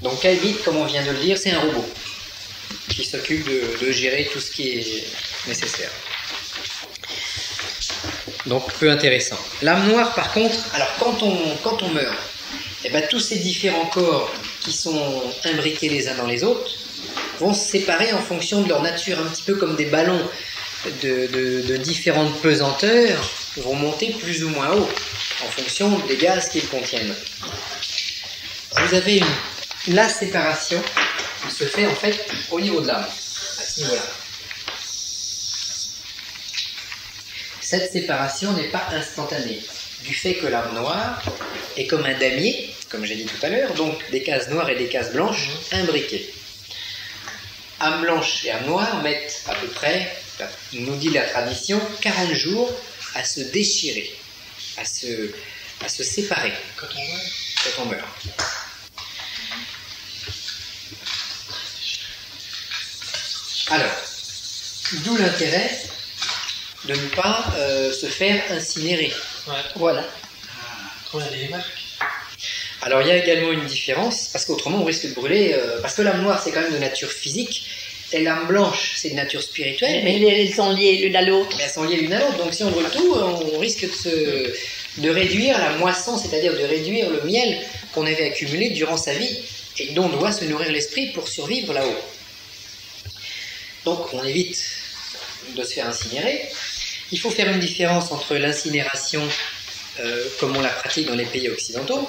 Donc Kalbit, comme on vient de le dire, c'est un robot qui s'occupe de gérer tout ce qui est nécessaire. Donc peu intéressant. L'âme noire, par contre, alors quand on meurt, eh ben, tous ces différents corps qui sont imbriqués les uns dans les autres vont se séparer en fonction de leur nature, un petit peu comme des ballons de différentes pesanteurs vont monter plus ou moins haut en fonction des gaz qu'ils contiennent. Vous avez la séparation qui se fait en fait au niveau de l'âme, à ce niveau-là. Cette séparation n'est pas instantanée, du fait que l'âme noire est comme un damier, comme j'ai dit tout à l'heure, donc des cases noires et des cases blanches imbriquées. Âme blanche et âme noire mettent à peu près, nous dit la tradition, 40 jours à se déchirer, à se séparer Quand on meurt. quand on meurt. Alors, d'où l'intérêt de ne pas se faire incinérer. Ouais. Voilà. On a des marques. Alors il y a également une différence, parce qu'autrement on risque de brûler, parce que l'âme noire c'est quand même de nature physique, et l'âme blanche c'est de nature spirituelle, Mais elles sont liées l'une à l'autre. elles sont liées l'une à l'autre, donc si on brûle tout, on risque de réduire la moisson, c'est-à-dire de réduire le miel qu'on avait accumulé durant sa vie, et dont doit se nourrir l'esprit pour survivre là-haut. Donc on évite de se faire incinérer. Il faut faire une différence entre l'incinération comme on la pratique dans les pays occidentaux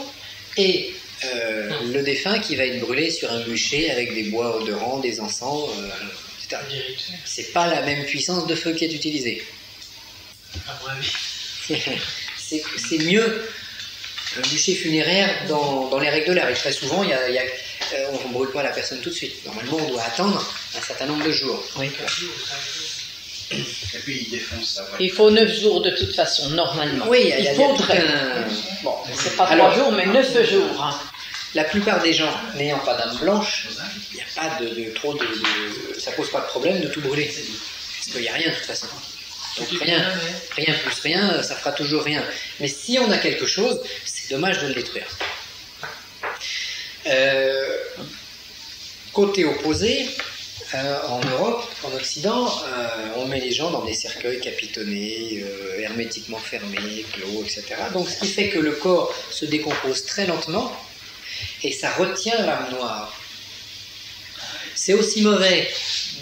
et le défunt qui va être brûlé sur un bûcher avec des bois odorants, des encens, etc. C'est pas la même puissance de feu qui est utilisée. À mon avis. C'est mieux un bûcher funéraire dans les règles de l'art. Et très souvent, on ne brûle pas la personne tout de suite. Normalement, on doit attendre un certain nombre de jours. Oui. Et puis il défonce ça. Il faut 9 jours de toute façon, normalement. Oui, il faudrait. Bon, c'est pas 3 jours, mais 9 jours. Hein. La plupart des gens n'ayant pas d'âme blanche, il n'y a pas ça pose pas de problème de tout brûler. Parce qu'il n'y a rien de toute façon. Donc rien plus rien, ça fera toujours rien. Mais si on a quelque chose, c'est dommage de le détruire. Côté opposé, en Europe, en Occident, on met les gens dans des cercueils capitonnés, hermétiquement fermés, clos, etc. Donc ce qui fait que le corps se décompose très lentement et ça retient l'âme noire. C'est aussi mauvais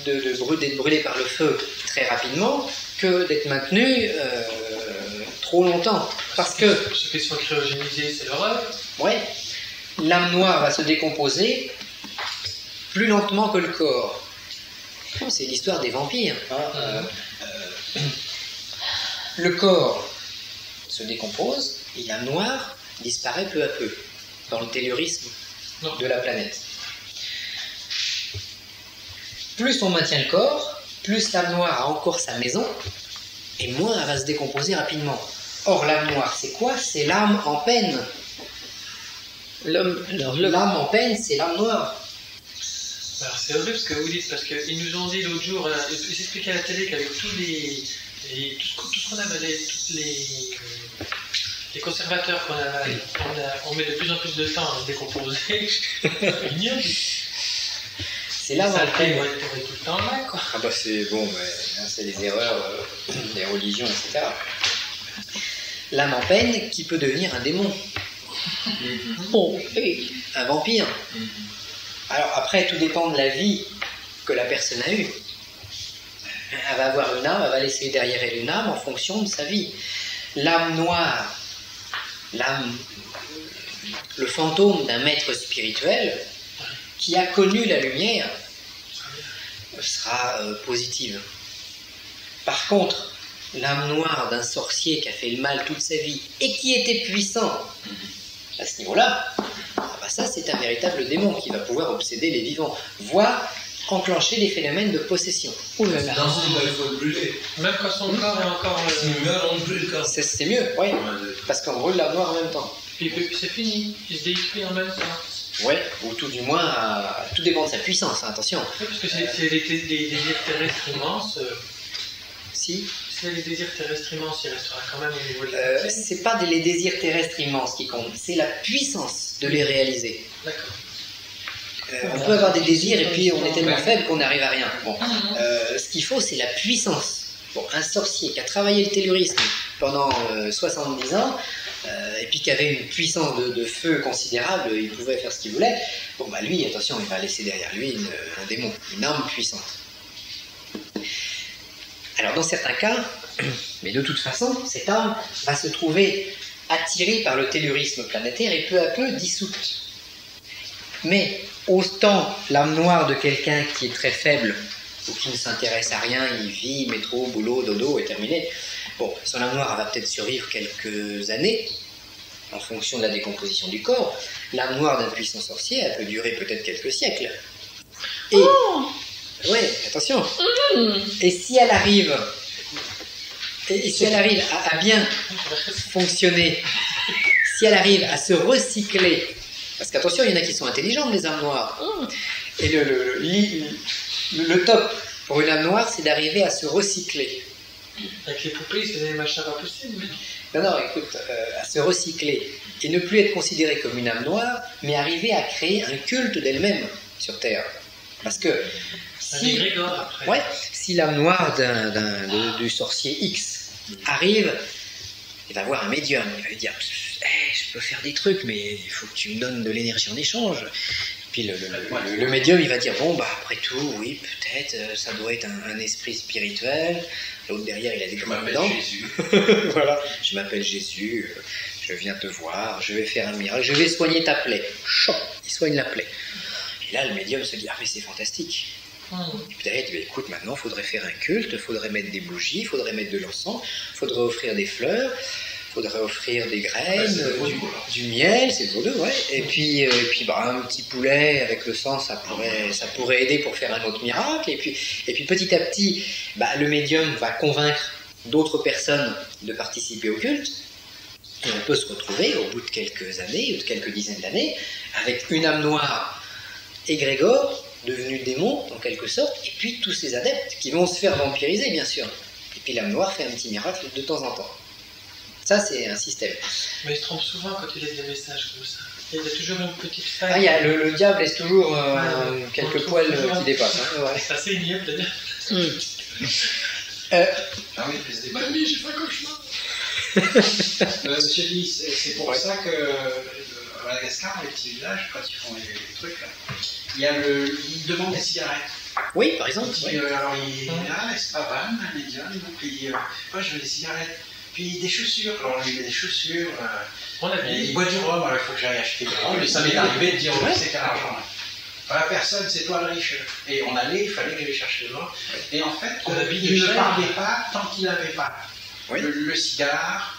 d'être brûlé par le feu très rapidement que d'être maintenu trop longtemps. Parce que ceux qui sont cryogénisés, c'est l'horreur. Ouais, l'âme noire va se décomposer plus lentement que le corps. C'est l'histoire des vampires. Le corps se décompose et l'âme noire disparaît peu à peu dans le tellurisme de la planète. Plus on maintient le corps, plus l'âme noire a encore sa maison et moins elle va se décomposer rapidement. Or, l'âme noire, c'est quoi? C'est l'âme en peine. L'âme en peine, c'est l'âme noire. Alors c'est horrible ce que vous dites, parce qu'ils nous ont dit l'autre jour, ils expliquaient à la télé qu'avec tout ce qu'on avait, tous les conservateurs qu'on avait, on met de plus en plus de temps à se décomposer. C'est l'âme en peine. Ça tout le temps là, quoi. Ah bah c'est bon, mais c'est des erreurs des religions, etc. L'âme en peine qui peut devenir un démon. Oh, oui. Un vampire. Alors après, tout dépend de la vie que la personne a eue. Elle va avoir une âme, elle va laisser derrière elle une âme en fonction de sa vie. L'âme noire, le fantôme d'un maître spirituel qui a connu la lumière sera positive. Par contre, l'âme noire d'un sorcier qui a fait le mal toute sa vie et qui était puissant, à ce niveau-là, ça c'est un véritable démon qui va pouvoir obséder les vivants, voire enclencher des phénomènes de possession. Dans ce cas, il faut le brûler. Même quand son corps est encore... S'il meurt, on brûle le corps. C'est mieux, oui, parce qu'on brûle l'âme noire en même temps. Puis c'est fini, il se détruit en même temps. Ouais, ou tout du moins, tout dépend de sa puissance, hein, attention. Oui, parce que c'est des désirs terrestres immenses. Si. C'est les désirs terrestres immenses, il restera quand même au niveau de la... C'est pas les désirs terrestres immenses qui comptent, c'est la puissance de les réaliser. D'accord. On peut avoir des désirs et puis on est tellement faible qu'on n'arrive à rien. Bon. Ce qu'il faut, c'est la puissance. Bon, un sorcier qui a travaillé le tellurisme pendant 70 ans, et puis qui avait une puissance de feu considérable, il pouvait faire ce qu'il voulait. Bon, bah lui, attention, il va laisser derrière lui un démon, une âme puissante. Alors, dans certains cas, mais de toute façon, cette âme va se trouver attirée par le tellurisme planétaire et peu à peu dissoute. Mais autant l'âme noire de quelqu'un qui est très faible ou qui ne s'intéresse à rien, il vit, métro, boulot, dodo et terminé. Bon, son âme noire va peut-être survivre quelques années en fonction de la décomposition du corps. L'âme noire d'un puissant sorcier, elle peut durer peut-être quelques siècles. Et, ouais, attention. Et si elle arrive, à bien fonctionner, si elle arrive à se recycler, parce qu'attention, il y en a qui sont intelligentes, les âmes noires. Et le top pour une âme noire, c'est d'arriver à se recycler. Avec les poupées, c'est des machins pas possibles. Non, écoute, à se recycler et ne plus être considérée comme une âme noire, mais arriver à créer un culte d'elle-même sur Terre. Parce que si l'âme noire du sorcier X arrive, il va voir un médium, il va lui dire hey, je peux faire des trucs, mais il faut que tu me donnes de l'énergie en échange. Puis le médium, il va dire bon, bah après tout, oui, peut-être, ça doit être un esprit spirituel. L'autre derrière, il a des commandements. Voilà, je m'appelle Jésus, je viens te voir, je vais faire un miracle, je vais soigner ta plaie. Chop, il soigne la plaie. Et là, le médium se dit ah mais c'est fantastique. Et puis derrière, il dit écoute, maintenant, il faudrait faire un culte, il faudrait mettre des bougies, il faudrait mettre de l'encens, il faudrait offrir des fleurs. Il faudrait offrir des graines, du miel, c'est le vaudou, ouais. Et puis bah, un petit poulet avec le sang, ça pourrait aider pour faire un autre miracle. Et puis petit à petit, bah, le médium va convaincre d'autres personnes de participer au culte. Et on peut se retrouver au bout de quelques années, ou de quelques dizaines d'années, avec une âme noire égrégore, devenue démon en quelque sorte, et puis tous ces adeptes qui vont se faire vampiriser, bien sûr. Et puis l'âme noire fait un petit miracle de temps en temps. Ça, c'est un système. Mais il se trompe souvent quand il laisse des messages comme ça. Il y a toujours une petite faille. Ah, il y a le diable laisse toujours quelques poils qui dépassent. Hein, ouais. C'est assez ignoble de dire. Ah oui, il faisait des mamie, j'ai fait un cauchemar. Monsieur Lee, c'est pour ça que à Madagascar, les petits villages, quand ils font les trucs, là, ils demandent des cigarettes. Oui, par exemple. Alors, il est là, c'est pas van, un médium, donc il dit moi je veux des cigarettes. Puis des chaussures, alors il met des chaussures, il boit du rhum, alors il faut que j'aille acheter du rhum, et ça m'est arrivé de dire c'est qu'à l'argent. Voilà, personne, c'est toi le riche. Et on allait, il fallait que j'aille chercher le rhum. Et en fait, il ne parlait pas tant qu'il n'avait pas le cigare.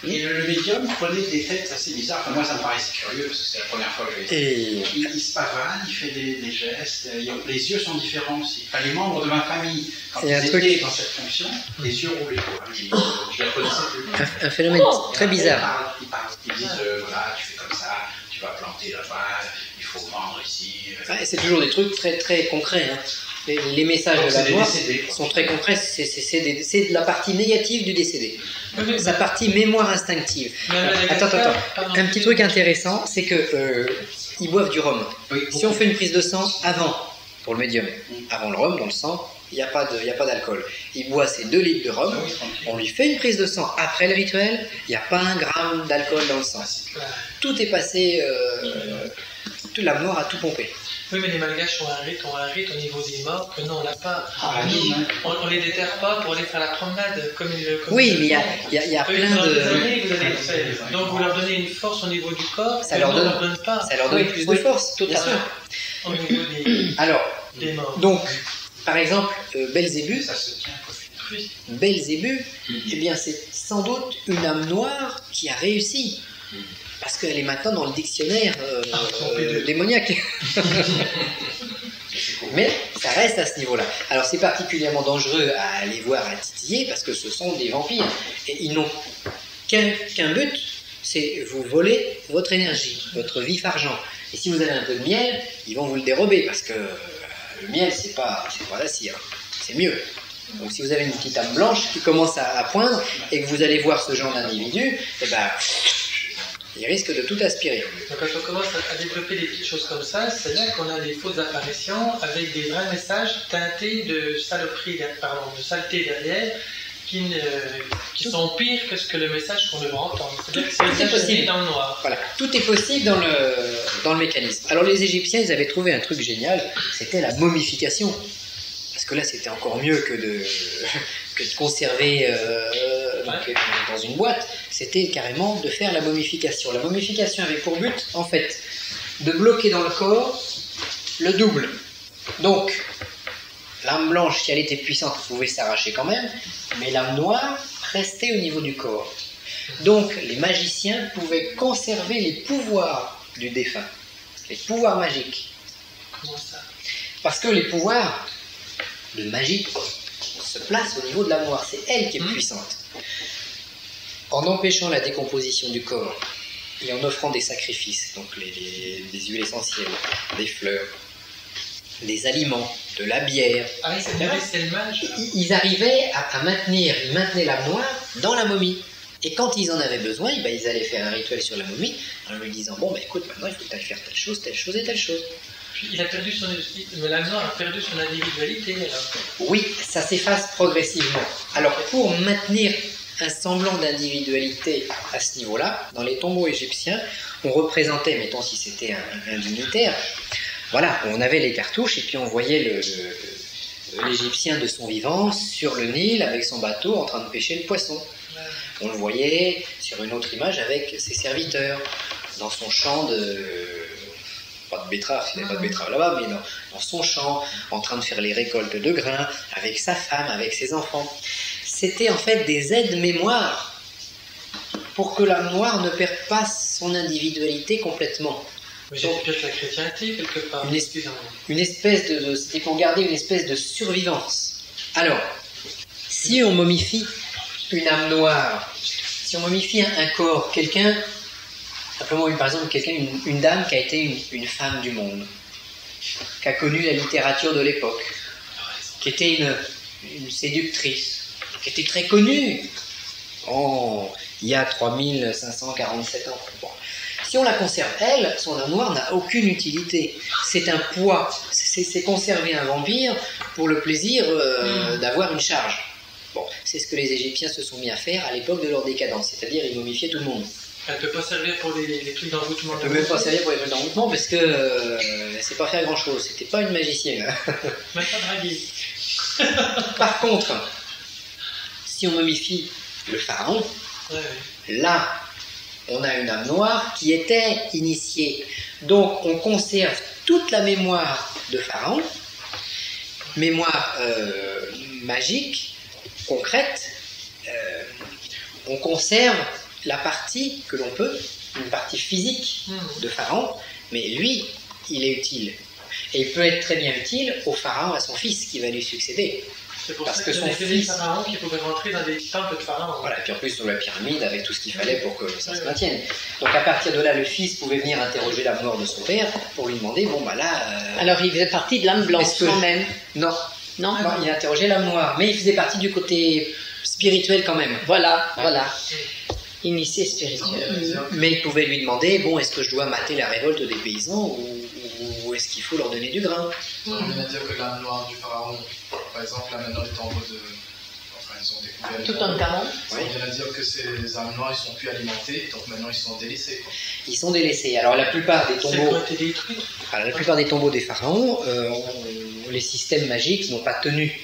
Et le médium prenait des têtes assez bizarres. Enfin, moi, ça me paraissait curieux parce que c'est la première fois que je l'ai vu. Il se pavane, il fait des gestes. Les yeux sont différents aussi. Enfin, les membres de ma famille, quand ils étaient dans cette fonction, les yeux roulaient. Je les reconnaissais plus. Un phénomène très bizarre. Ils disent voilà, tu fais comme ça, tu vas planter là-bas, il faut vendre ici. C'est toujours des trucs très très concrets. Hein. Les messages de la noire sont très concrets, c'est de la partie négative du décédé. Sa partie mémoire instinctive. Attends. Un petit truc intéressant, c'est que ils boivent du rhum. Si on fait une prise de sang avant, pour le médium, avant le rhum, dans le sang, il n'y a pas d'alcool. Il boit ses 2 litres de rhum, on lui fait une prise de sang après le rituel, il n'y a pas 1 gramme d'alcool dans le sang. Tout est passé, toute la mort a tout pompé. Oui, mais les Malgaches ont un rite au niveau des morts que non, on l'a pas. On les déterre pas pour aller faire la promenade comme oui, mais il y a plein de... Donc vous leur donnez une force au niveau du corps, ça leur donne pas. Ça leur donne plus de force, bien sûr. Au niveau des morts. Donc, par exemple, Belzébuth, eh bien c'est sans doute une âme noire qui a réussi. Parce qu'elle est maintenant dans le dictionnaire démoniaque. Mais ça reste à ce niveau-là. Alors c'est particulièrement dangereux à aller voir, à titiller, parce que ce sont des vampires. Et ils n'ont qu'un but, c'est vous voler votre énergie, votre vif argent. Et si vous avez un peu de miel, ils vont vous le dérober, parce que le miel, c'est pas la cire, c'est mieux. Donc si vous avez une petite âme blanche qui commence à poindre, et que vous allez voir ce genre d'individu, eh ben... Il risque de tout aspirer. Donc quand on commence à développer des petites choses comme ça, c'est là qu'on a des fausses apparitions avec des vrais messages teintés de saloperie, pardon, de saleté derrière, qui sont pires que ce que le message qu'on devrait entendre. C'est-à-dire que c'est exagéré dans le noir. Voilà, tout est possible dans le mécanisme. Alors les Égyptiens, ils avaient trouvé un truc génial, c'était la momification. Parce que là, c'était encore mieux que de conserver dans une boîte. C'était carrément de faire la momification. La momification avait pour but, en fait, de bloquer dans le corps le double. Donc, l'âme blanche, si elle était puissante, pouvait s'arracher quand même, mais l'âme noire restait au niveau du corps. Donc, les magiciens pouvaient conserver les pouvoirs du défunt, les pouvoirs magiques. Comment ça? Parce que les pouvoirs de magie se placent au niveau de l'âme noire, c'est elle qui est puissante. En empêchant la décomposition du corps et en offrant des sacrifices, donc des huiles essentielles, des fleurs, des aliments, de la bière, ils arrivaient à maintenir, ils maintenaient l'âme noire dans la momie. Et quand ils en avaient besoin, ils allaient faire un rituel sur la momie en lui disant, bon, écoute, maintenant il faut que tu ailles faire telle chose et telle chose. Puis il a perdu l'âme noire a perdu son individualité alors. Oui, ça s'efface progressivement. Alors pour maintenir un semblant d'individualité à ce niveau-là, dans les tombeaux égyptiens, on représentait, mettons si c'était un dignitaire, voilà, on avait les cartouches et puis on voyait l'Égyptien de son vivant sur le Nil avec son bateau en train de pêcher le poisson. On le voyait sur une autre image avec ses serviteurs, dans son champ pas de betterave, il n'y avait pas de betterave là-bas, mais dans son champ, en train de faire les récoltes de grains, avec sa femme, avec ses enfants. C'était en fait des aides-mémoires pour que l'âme noire ne perde pas son individualité complètement. Mais c'est peut-être la chrétienté quelque part. Une espèce c'était pour garder une espèce de survivance. Alors, si on momifie une âme noire, si on momifie un corps, quelqu'un, simplement par exemple une dame qui a été une femme du monde, qui a connu la littérature de l'époque, qui était une séductrice, qui était très connue il y a 3547 ans. Bon. Si on la conserve, elle, son âme noire n'a aucune utilité. C'est un poids. C'est conserver un vampire pour le plaisir d'avoir une charge. Bon, c'est ce que les Égyptiens se sont mis à faire à l'époque de leur décadence, c'est-à-dire ils momifiaient tout le monde. Elle ne peut pas servir pour les trucs d'envoûtement. Elle ne peut même pas servir pour les trucs d'envoûtement parce que elle ne sait pas faire grand-chose. C'était pas une magicienne. Même pas draguer. Par contre, si on momifie le pharaon, là, on a une âme noire qui était initiée. Donc, on conserve toute la mémoire de pharaon, mémoire magique, concrète. On conserve la partie que l'on peut, une partie physique de pharaon, mais lui, il est utile. Et il peut être très bien utile au pharaon, à son fils qui va lui succéder. C'est pour ça que son fils, des pharaons qui pouvaient rentrer dans des temples de pharaons. Voilà, et puis en plus sur la pyramide avec tout ce qu'il fallait pour que ça se maintienne. Donc à partir de là, le fils pouvait venir interroger la mort de son père pour lui demander, bon bah là... Alors il faisait partie de l'âme blanche quand même. Non, il interrogeait l'âme noire, mais il faisait partie du côté spirituel quand même. Voilà. Initié spirituel. Mais il pouvait lui demander, bon, est-ce que je dois mater la révolte des paysans ou est-ce qu'il faut leur donner du grain? On vient de dire que l'âme noire du pharaon, par exemple, là maintenant les tombeaux de... Enfin, ils ont découvert... Tout en camon. On vient de dire que ces âmes noires, ils sont plus alimentés, donc maintenant ils sont délaissés. Quoi. Ils sont délaissés. Alors la plupart des tombeaux... la plupart des tombeaux des pharaons, les systèmes magiques n'ont pas tenu.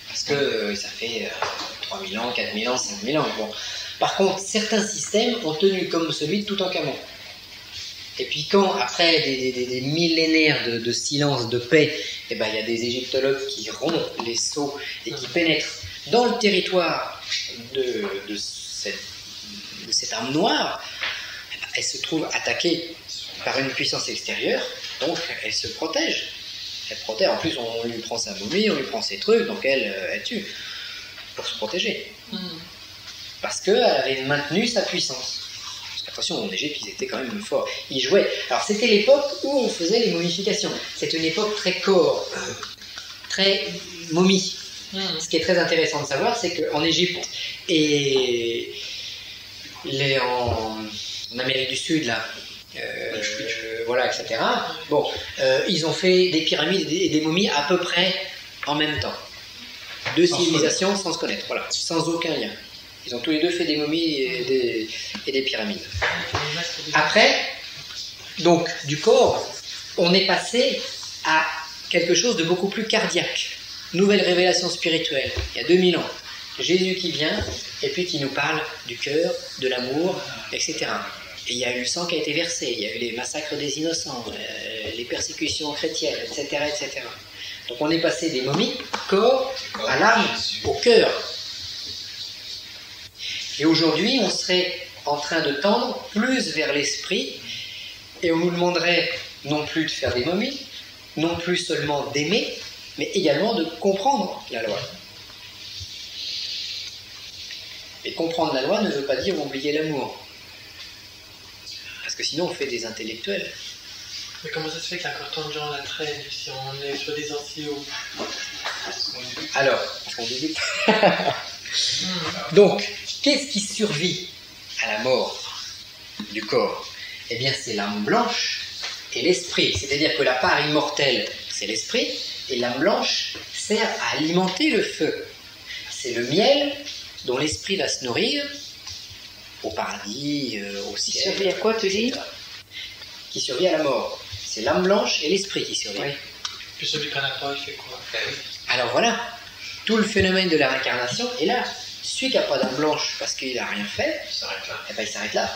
Parce que ça fait 3000 ans, 4000 ans, 5000 ans. Bon. Par contre, certains systèmes ont tenu comme celui de Toutankhamon. Et puis quand, après des millénaires de silence, de paix, il y a des égyptologues qui rompent les sceaux et qui pénètrent dans le territoire de cette âme noire, elle se trouve attaquée par une puissance extérieure, donc elle se protège. Elle protège, en plus on lui prend sa momie, on lui prend ses trucs, donc elle tue pour se protéger. Parce qu'elle avait maintenu sa puissance. Attention, en Égypte, ils étaient quand même forts. Ils jouaient. Alors, c'était l'époque où on faisait les momifications. C'est une époque très corps, très momie. Ce qui est très intéressant de savoir, c'est qu'en Égypte et en Amérique du Sud, là, voilà, etc. Bon, ils ont fait des pyramides et des momies à peu près en même temps. Deux civilisations sans se connaître, voilà, sans aucun lien. Ils ont tous les deux fait des momies et des pyramides. Après, donc, du corps, on est passé à quelque chose de beaucoup plus cardiaque. Nouvelle révélation spirituelle, il y a 2000 ans. Jésus qui vient, et puis qui nous parle du cœur, de l'amour, etc. Et il y a eu le sang qui a été versé, il y a eu les massacres des innocents, les persécutions chrétiennes, etc., etc. Donc on est passé des momies, corps, à l'âme, au cœur. Et aujourd'hui, on serait en train de tendre plus vers l'esprit, et on nous demanderait non plus de faire des momies, non plus seulement d'aimer, mais également de comprendre la loi. Et comprendre la loi ne veut pas dire oublier l'amour. Parce que sinon on fait des intellectuels. Mais comment ça se fait qu'il y a encore tant de gens à la traîne si on est sur des anciaux? Alors, on débute. Donc, qu'est-ce qui survit à la mort du corps? Eh bien, c'est l'âme blanche et l'esprit. C'est-à-dire que la part immortelle, c'est l'esprit, et l'âme blanche sert à alimenter le feu. C'est le miel dont l'esprit va se nourrir au paradis, au ciel. Qui survit à quoi, tu dis? Qui survit à la mort. C'est l'âme blanche et l'esprit qui survit. Oui. Puis celui qui en a pas, il fait quoi? Alors voilà, tout le phénomène de la réincarnation est là. Celui qui n'a pas d'âme blanche parce qu'il n'a rien fait, eh ben, il s'arrête là.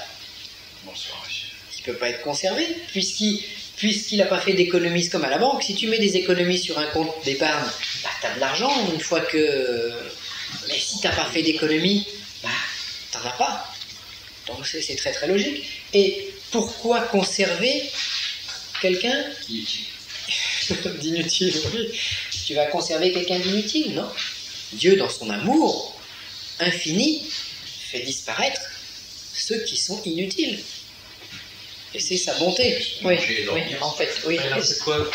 Bonsoir, monsieur. Il ne peut pas être conservé, puisqu'il n'a pas fait d'économies comme à la banque. Si tu mets des économies sur un compte d'épargne, bah, tu as de l'argent une fois que... Mais si tu n'as pas fait d'économies, bah, tu n'en as pas. Donc c'est très très logique. Et pourquoi conserver quelqu'un d'inutile? Oui. Tu vas conserver quelqu'un d'inutile, non? Dieu, dans son amour infini, fait disparaître ceux qui sont inutiles. Et c'est sa bonté. Oui, en fait, oui. Mais alors, c'est quoi?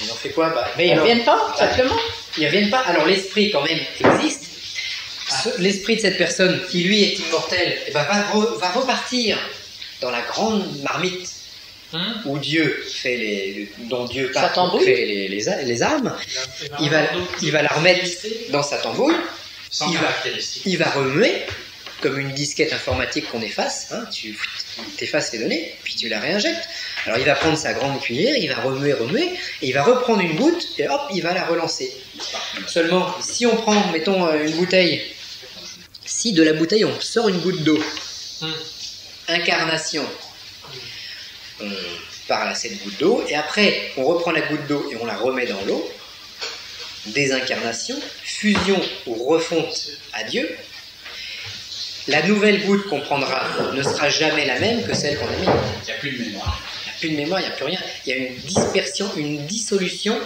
Ils ont fait quoi? Bah, Mais ils ne reviennent pas, simplement. Ils ne reviennent pas. Alors l'esprit, quand même, existe. L'esprit de cette personne, qui lui est immortel, eh ben, va repartir dans la grande marmite où Dieu fait dont Dieu crée les âmes. Il va la remettre dans sa tambouille. Il va remuer comme une disquette informatique qu'on efface. Hein, tu effaces les données, puis tu la réinjectes. Alors il va prendre sa grande cuillère, il va remuer, et il va reprendre une goutte, et hop, il va la relancer. Seulement, si on prend, mettons, une bouteille, si de la bouteille on sort une goutte d'eau, incarnation, on parle à cette goutte d'eau, et après on reprend la goutte d'eau et on la remet dans l'eau, désincarnation, fusion ou refonte à Dieu, la nouvelle goutte qu'on prendra ne sera jamais la même que celle qu'on a mise. Il n'y a plus de mémoire. Il n'y a plus de mémoire, il n'y a plus rien. Il y a une dispersion, une dissolution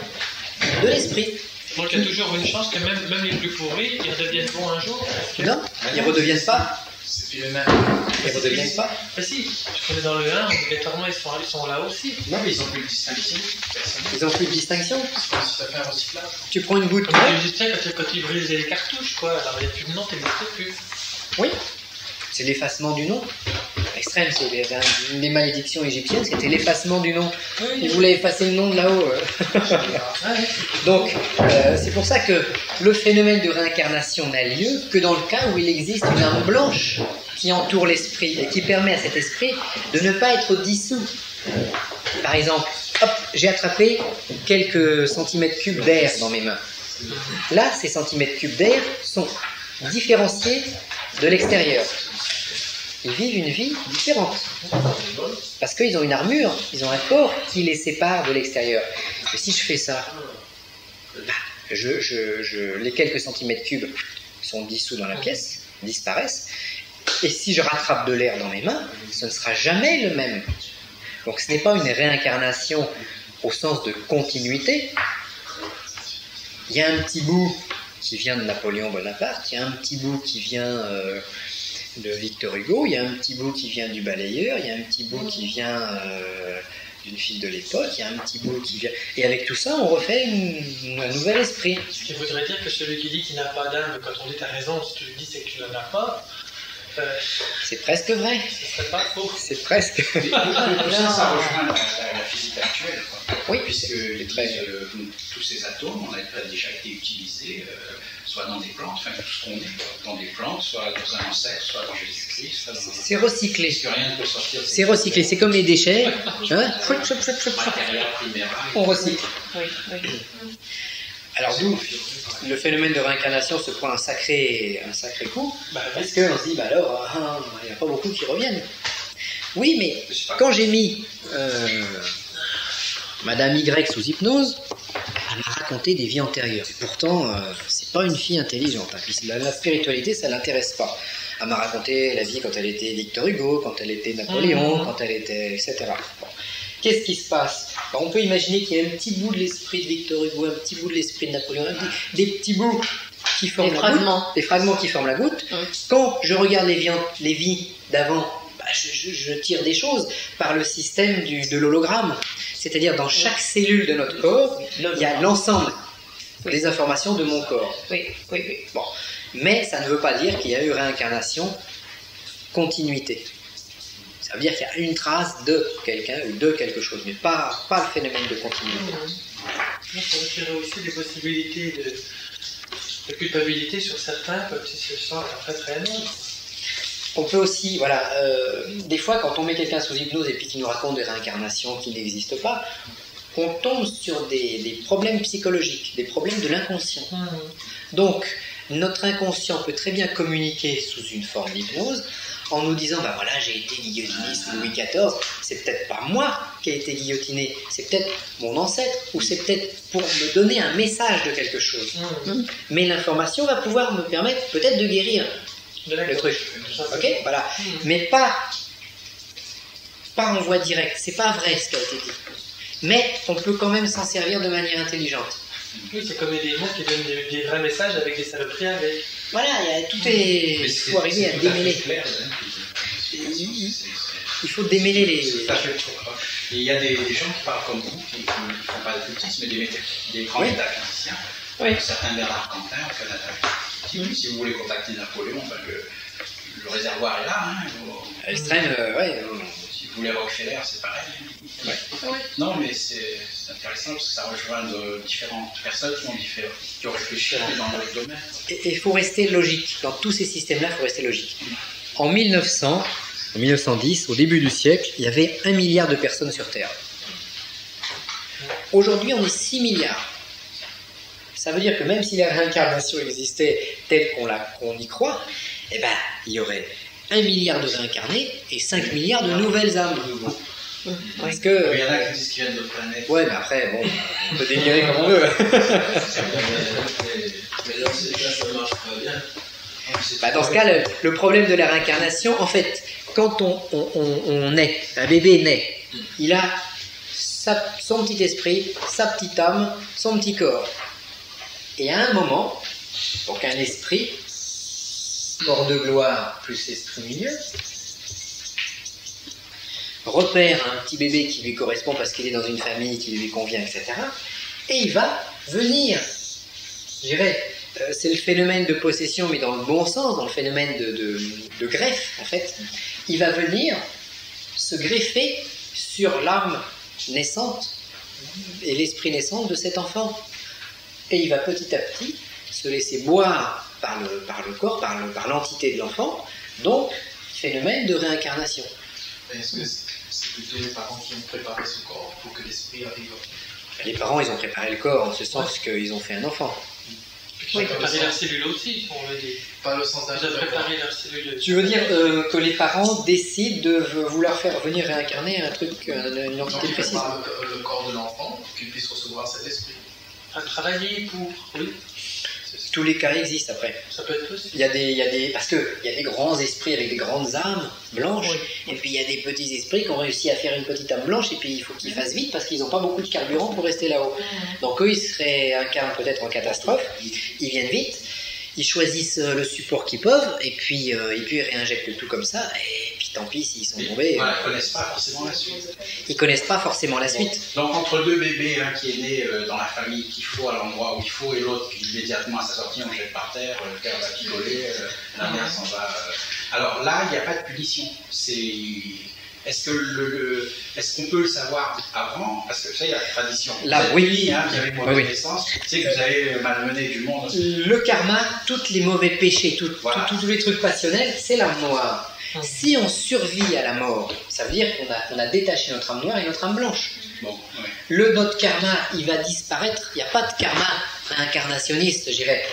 de l'esprit. Donc il y a toujours une chance que même les plus pourris, ils redeviennent bons un jour. Non, ils ne redeviennent pas. C'est plus le même. Ils ne redeviennent pas. Mais si, tu connais dans le 1, obligatoirement ils sont là aussi. Non, mais ils n'ont plus de distinction. Ils n'ont plus de distinction. Si tu as fait un recyclage. Tu prends une goutte. Comme tu disais quand tu brises les cartouches, quoi. Alors il n'y a plus de nom, tu n'existes plus. Oui, c'est l'effacement du nom. Extrême, c'est une des malédictions égyptiennes, c'était l'effacement du nom. Ils voulaient effacer le nom de là-haut. Donc, c'est pour ça que le phénomène de réincarnation n'a lieu que dans le cas où il existe une âme blanche qui entoure l'esprit et qui permet à cet esprit de ne pas être dissous. Par exemple, hop, j'ai attrapé quelques centimètres cubes d'air dans mes mains. Là, ces centimètres cubes d'air sont différenciés de l'extérieur. Ils vivent une vie différente. Parce qu'ils ont une armure, ils ont un corps qui les sépare de l'extérieur. Et si je fais ça, bah, les quelques centimètres cubes sont dissous dans la pièce, disparaissent. Et si je rattrape de l'air dans mes mains, ce ne sera jamais le même. Donc ce n'est pas une réincarnation au sens de continuité. Il y a un petit bout qui vient de Napoléon Bonaparte, il y a un petit bout qui vient de Victor Hugo, il y a un petit bout qui vient du balayeur, il y a un petit bout qui vient d'une fille de l'époque, il y a un petit bout qui vient... Et avec tout ça, on refait un nouvel esprit. Ce qui voudrait dire que celui qui dit qu'il n'a pas d'âme, quand on dit t'as raison, si tu lui dis c'est que tu n'en as pas, C'est presque vrai. Ce serait pas faux. C'est presque. Tout ça rejoint la physique actuelle, quoi. Oui, puisque tous ces atomes, on a déjà été utilisés, soit dans des plantes, enfin tout ce qu'on est, dans des plantes, soit dans un ancêtre, soit dans Jésus-Christ, soit dans... C'est recyclé. Puisque rien ne peut sortir. C'est recyclé, c'est comme les déchets. Hein? Matériel primaire. On recycle. Oui, oui. Alors d'où le phénomène de réincarnation se prend un sacré coup, parce qu'on se dit, bah alors, il n'y a pas beaucoup qui reviennent. Oui, mais quand j'ai mis Madame Y sous hypnose, elle m'a raconté des vies antérieures. Et pourtant, c'est pas une fille intelligente. La spiritualité, ça l'intéresse pas. Elle m'a raconté la vie quand elle était Victor Hugo, quand elle était Napoléon, quand elle était... etc. Bon. Qu'est-ce qui se passe? On peut imaginer qu'il y a un petit bout de l'esprit de Victor Hugo, un petit bout de l'esprit de Napoléon, des petits bouts qui forment la goutte, des fragments qui forment la goutte. Quand je regarde les vies d'avant, je tire des choses par le système de l'hologramme. C'est-à-dire dans chaque cellule de notre corps, il y a l'ensemble des informations de mon corps. Oui. Bon. Mais ça ne veut pas dire qu'il y a eu réincarnation, continuité. Ça veut dire qu'il y a une trace de quelqu'un ou de quelque chose, mais pas le phénomène de continuité. Ça retirerait aussi des possibilités de culpabilité sur certains, comme si ce sont en fait réellement. On peut aussi, des fois quand on met quelqu'un sous hypnose et puis qu'il nous raconte des réincarnations qui n'existent pas, on tombe sur des problèmes psychologiques, des problèmes de l'inconscient. Donc, notre inconscient peut très bien communiquer sous une forme d'hypnose en nous disant, j'ai été guillotiné sous Louis XIV, c'est peut-être pas moi qui ai été guillotiné, c'est peut-être mon ancêtre, ou c'est peut-être pour me donner un message de quelque chose. Mais l'information va pouvoir me permettre peut-être de guérir le truc. Ok, voilà. Mais pas en voie directe, c'est pas vrai ce qui a été dit. Mais on peut quand même s'en servir de manière intelligente. Oui, c'est comme les démons qui donnent des vrais messages avec des saloperies avec. Voilà, tout est... Il faut arriver à démêler. Il faut démêler les... Il y a des gens qui parlent comme vous, qui ne font pas d'occultisme, mais des grands métaphysiciens. Certains Bernard Quentin au Canada. Si vous voulez contacter Napoléon, le réservoir est là. Extrême, Si vous voulez Rockefeller, c'est pareil. Non, mais c'est intéressant parce que ça rejoint différentes personnes qui ont réfléchi dans leur domaine. Et il faut rester logique. Dans tous ces systèmes-là, il faut rester logique. En 1910, au début du siècle, il y avait 1 milliard de personnes sur Terre. Aujourd'hui, on est 6 milliards. Ça veut dire que même si la réincarnation existait telle qu'on y croit, il y aurait 1 milliard de réincarnés et 5 milliards de nouvelles âmes. Parce que... Il y en a qui disent qu'ils viennent d'autres planètes. Ouais, mais après, on peut délirer comme on veut. Mais dans ces cas, ça marche pas bien. Dans ce cas, le problème de la réincarnation, en fait, quand on naît, un bébé naît, il a son petit esprit, sa petite âme, son petit corps. Et à un moment, donc un esprit, corps de gloire plus esprit milieu, repère un petit bébé qui lui correspond parce qu'il est dans une famille qui lui convient, etc. Et il va venir, je dirais, c'est le phénomène de possession, mais dans le bon sens, dans le phénomène de greffe, en fait. Il va venir se greffer sur l'âme naissante et l'esprit naissant de cet enfant. Et il va petit à petit se laisser boire par le corps, par l'entité de l'enfant, donc phénomène de réincarnation. Est-ce que c'est plutôt les parents qui ont préparé ce corps pour que l'esprit arrive? Les parents, ils ont préparé le corps en ce sens qu'ils ont fait un enfant. Ils ont préparé leurs cellules aussi, on l'a dit. Pas le sens d'un. Ils ont préparé leurs cellules. Tu veux dire que les parents décident de vouloir faire venir réincarner un truc, une entité précise? Le corps de l'enfant pour qu'il puisse recevoir cet esprit. À travailler pour. Oui. Tous les cas existent après. Ça peut être possible. Parce qu'il y a des grands esprits avec des grandes âmes blanches, et puis il y a des petits esprits qui ont réussi à faire une petite âme blanche, et puis il faut qu'ils fassent vite parce qu'ils n'ont pas beaucoup de carburant pour rester là-haut. Donc eux, ils seraient incarnés peut-être en catastrophe, ils viennent vite, ils choisissent le support qu'ils peuvent, et puis ils réinjectent tout comme ça, et puis tant pis s'ils sont tombés. Ils ne connaissent pas forcément la suite. Ils connaissent pas forcément la suite. Donc entre deux bébés, un qui est né dans la famille qu'il faut, à l'endroit où il faut, et l'autre qui immédiatement à sa sortie on le jette par terre, le père va picoler, la mère s'en va Alors là, il n'y a pas de punition. Est-ce qu'on peut le savoir avant? Parce que ça, il y a la tradition. Là, oui. Hein, vous avez une mauvaise naissance, c'est que vous avez malmené du monde. Le karma, tous les mauvais péchés, tous les trucs passionnels, c'est l'âme noire. Si on survit à la mort, ça veut dire qu'on a détaché notre âme noire et notre âme blanche. Bon, ouais. Notre karma, il va disparaître. Il n'y a pas de karma réincarnationniste, je dirais.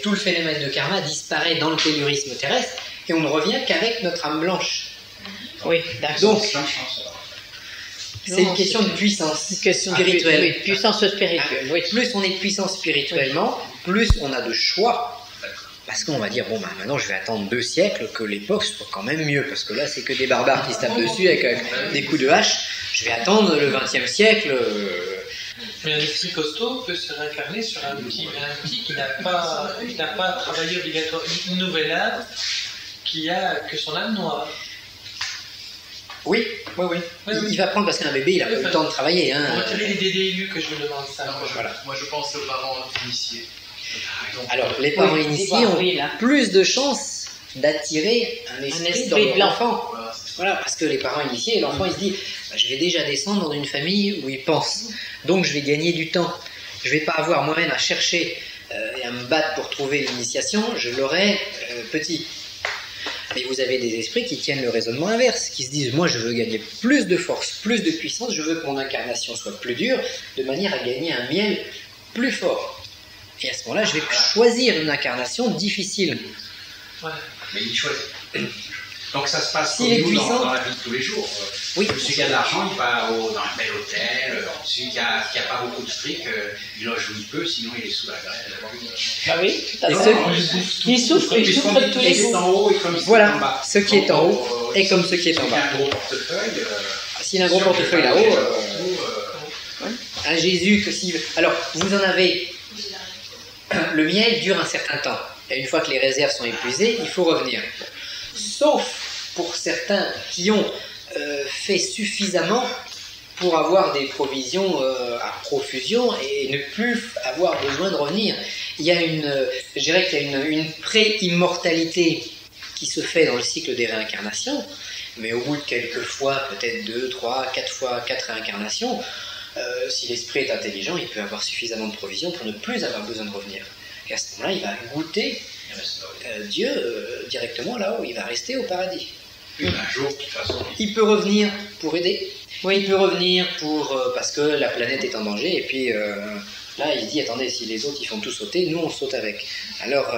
Tout le phénomène de karma disparaît dans le tellurisme terrestre et on ne revient qu'avec notre âme blanche. Oui, d'accord. Donc, c'est une question de puissance spirituelle. Oui, puissance spirituelle. Oui. Plus on est puissant spirituellement, plus on a de choix. Parce qu'on va dire, bon, maintenant je vais attendre 2 siècles que l'époque soit quand même mieux. Parce que là, c'est que des barbares qui se tapent dessus avec des coups de hache. Je vais attendre le 20e siècle. Mais un esprit costaud peut se réincarner sur un petit qui n'a pas travaillé obligatoirement une nouvelle âme, qui a que son âme noire. Oui. Il va prendre parce qu'un bébé, il a pas eu le temps de travailler. Hein. Pour retirer l'idée des élus que je vous demande ça. Moi, je pense aux parents initiés. Alors, les parents initiés ont plus de chances d'attirer un esprit dans l'enfant. Voilà, parce que les parents initiés, l'enfant, il se dit, je vais déjà descendre dans une famille où il pense. Donc, je vais gagner du temps. Je ne vais pas avoir moi-même à chercher et à me battre pour trouver l'initiation. Je l'aurai petit. Et vous avez des esprits qui tiennent le raisonnement inverse, qui se disent, moi je veux gagner plus de force, plus de puissance, je veux que mon incarnation soit plus dure, de manière à gagner un miel plus fort. Et à ce moment-là, je vais choisir une incarnation difficile. Ouais. Mais il choisit. Donc ça se passe comme nous dans la vie de tous les jours. Oui. Celui qui a de l'argent, il va dans un bel hôtel. Celui qui n'a pas beaucoup de fric, il loge où il peut, sinon il est sous la grève. Ah oui, il souffre de tous les jours. Voilà, ce qui est en haut est comme ce qui est en bas. S'il a un gros portefeuille là-haut, un Jésus que si... Alors, vous en avez... Le miel dure un certain temps. Et une fois que les réserves sont épuisées, il faut revenir. Sauf pour certains qui ont fait suffisamment pour avoir des provisions à profusion et ne plus avoir besoin de revenir. Il y a je dirais qu'il y a une pré-immortalité qui se fait dans le cycle des réincarnations, mais au bout de quelques fois, peut-être 2, 3, 4 réincarnations, si l'esprit est intelligent, il peut avoir suffisamment de provisions pour ne plus avoir besoin de revenir. Et à ce moment-là, il va goûter Dieu directement là-haut, il va rester au paradis. Un jour, de toute façon. Il peut revenir pour aider. Oui, il peut revenir parce que la planète est en danger, et puis là, il dit, attendez, si les autres, ils font tout sauter, nous, on saute avec. Alors,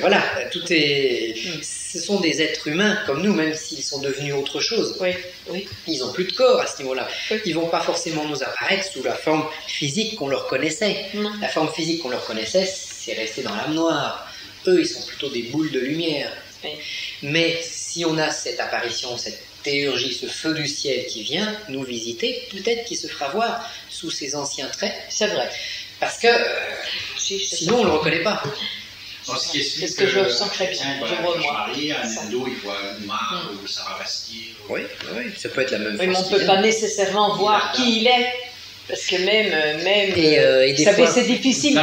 voilà, ce sont des êtres humains, comme nous, même s'ils sont devenus autre chose. Oui. Ils n'ont plus de corps à ce niveau-là. Ils ne vont pas forcément nous apparaître sous la forme physique qu'on leur connaissait. Non. La forme physique qu'on leur connaissait, c'est resté dans l'âme noire. Eux, ils sont plutôt des boules de lumière. Oui. Mais si on a cette apparition, cette théurgie, ce feu du ciel qui vient nous visiter, peut-être qu'il se fera voir sous ses anciens traits. C'est vrai. Parce que sinon, on ne le reconnaît pas. C'est ce que je ressens très bien. Je vois moi. Un hindou, il voit Umar ou Saravasti. Oui, ça peut être la même chose. Oui, mais on ne peut pas nécessairement voir qui il est. Parce que même vous savez, c'est difficile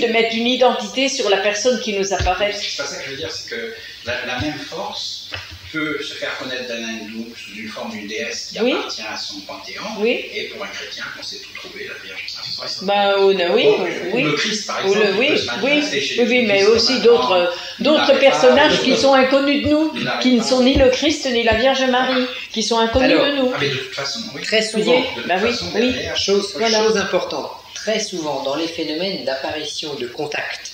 de mettre une identité sur la personne qui nous apparaît. C'est pas ça que je veux dire, c'est que la même force peut se faire connaître d'un hindou sous une forme d'une déesse qui appartient à son panthéon, et pour un chrétien qu'on sait tout trouver, la Vierge Sainte. Oui, le Christ, par exemple. Oui, mais aussi d'autres personnages qui sont inconnus de nous, qui ne sont ni le Christ ni la Vierge Marie, qui sont inconnus de nous. Mais de toute façon, très souvent, chose importante, très souvent dans les phénomènes d'apparition, de contact,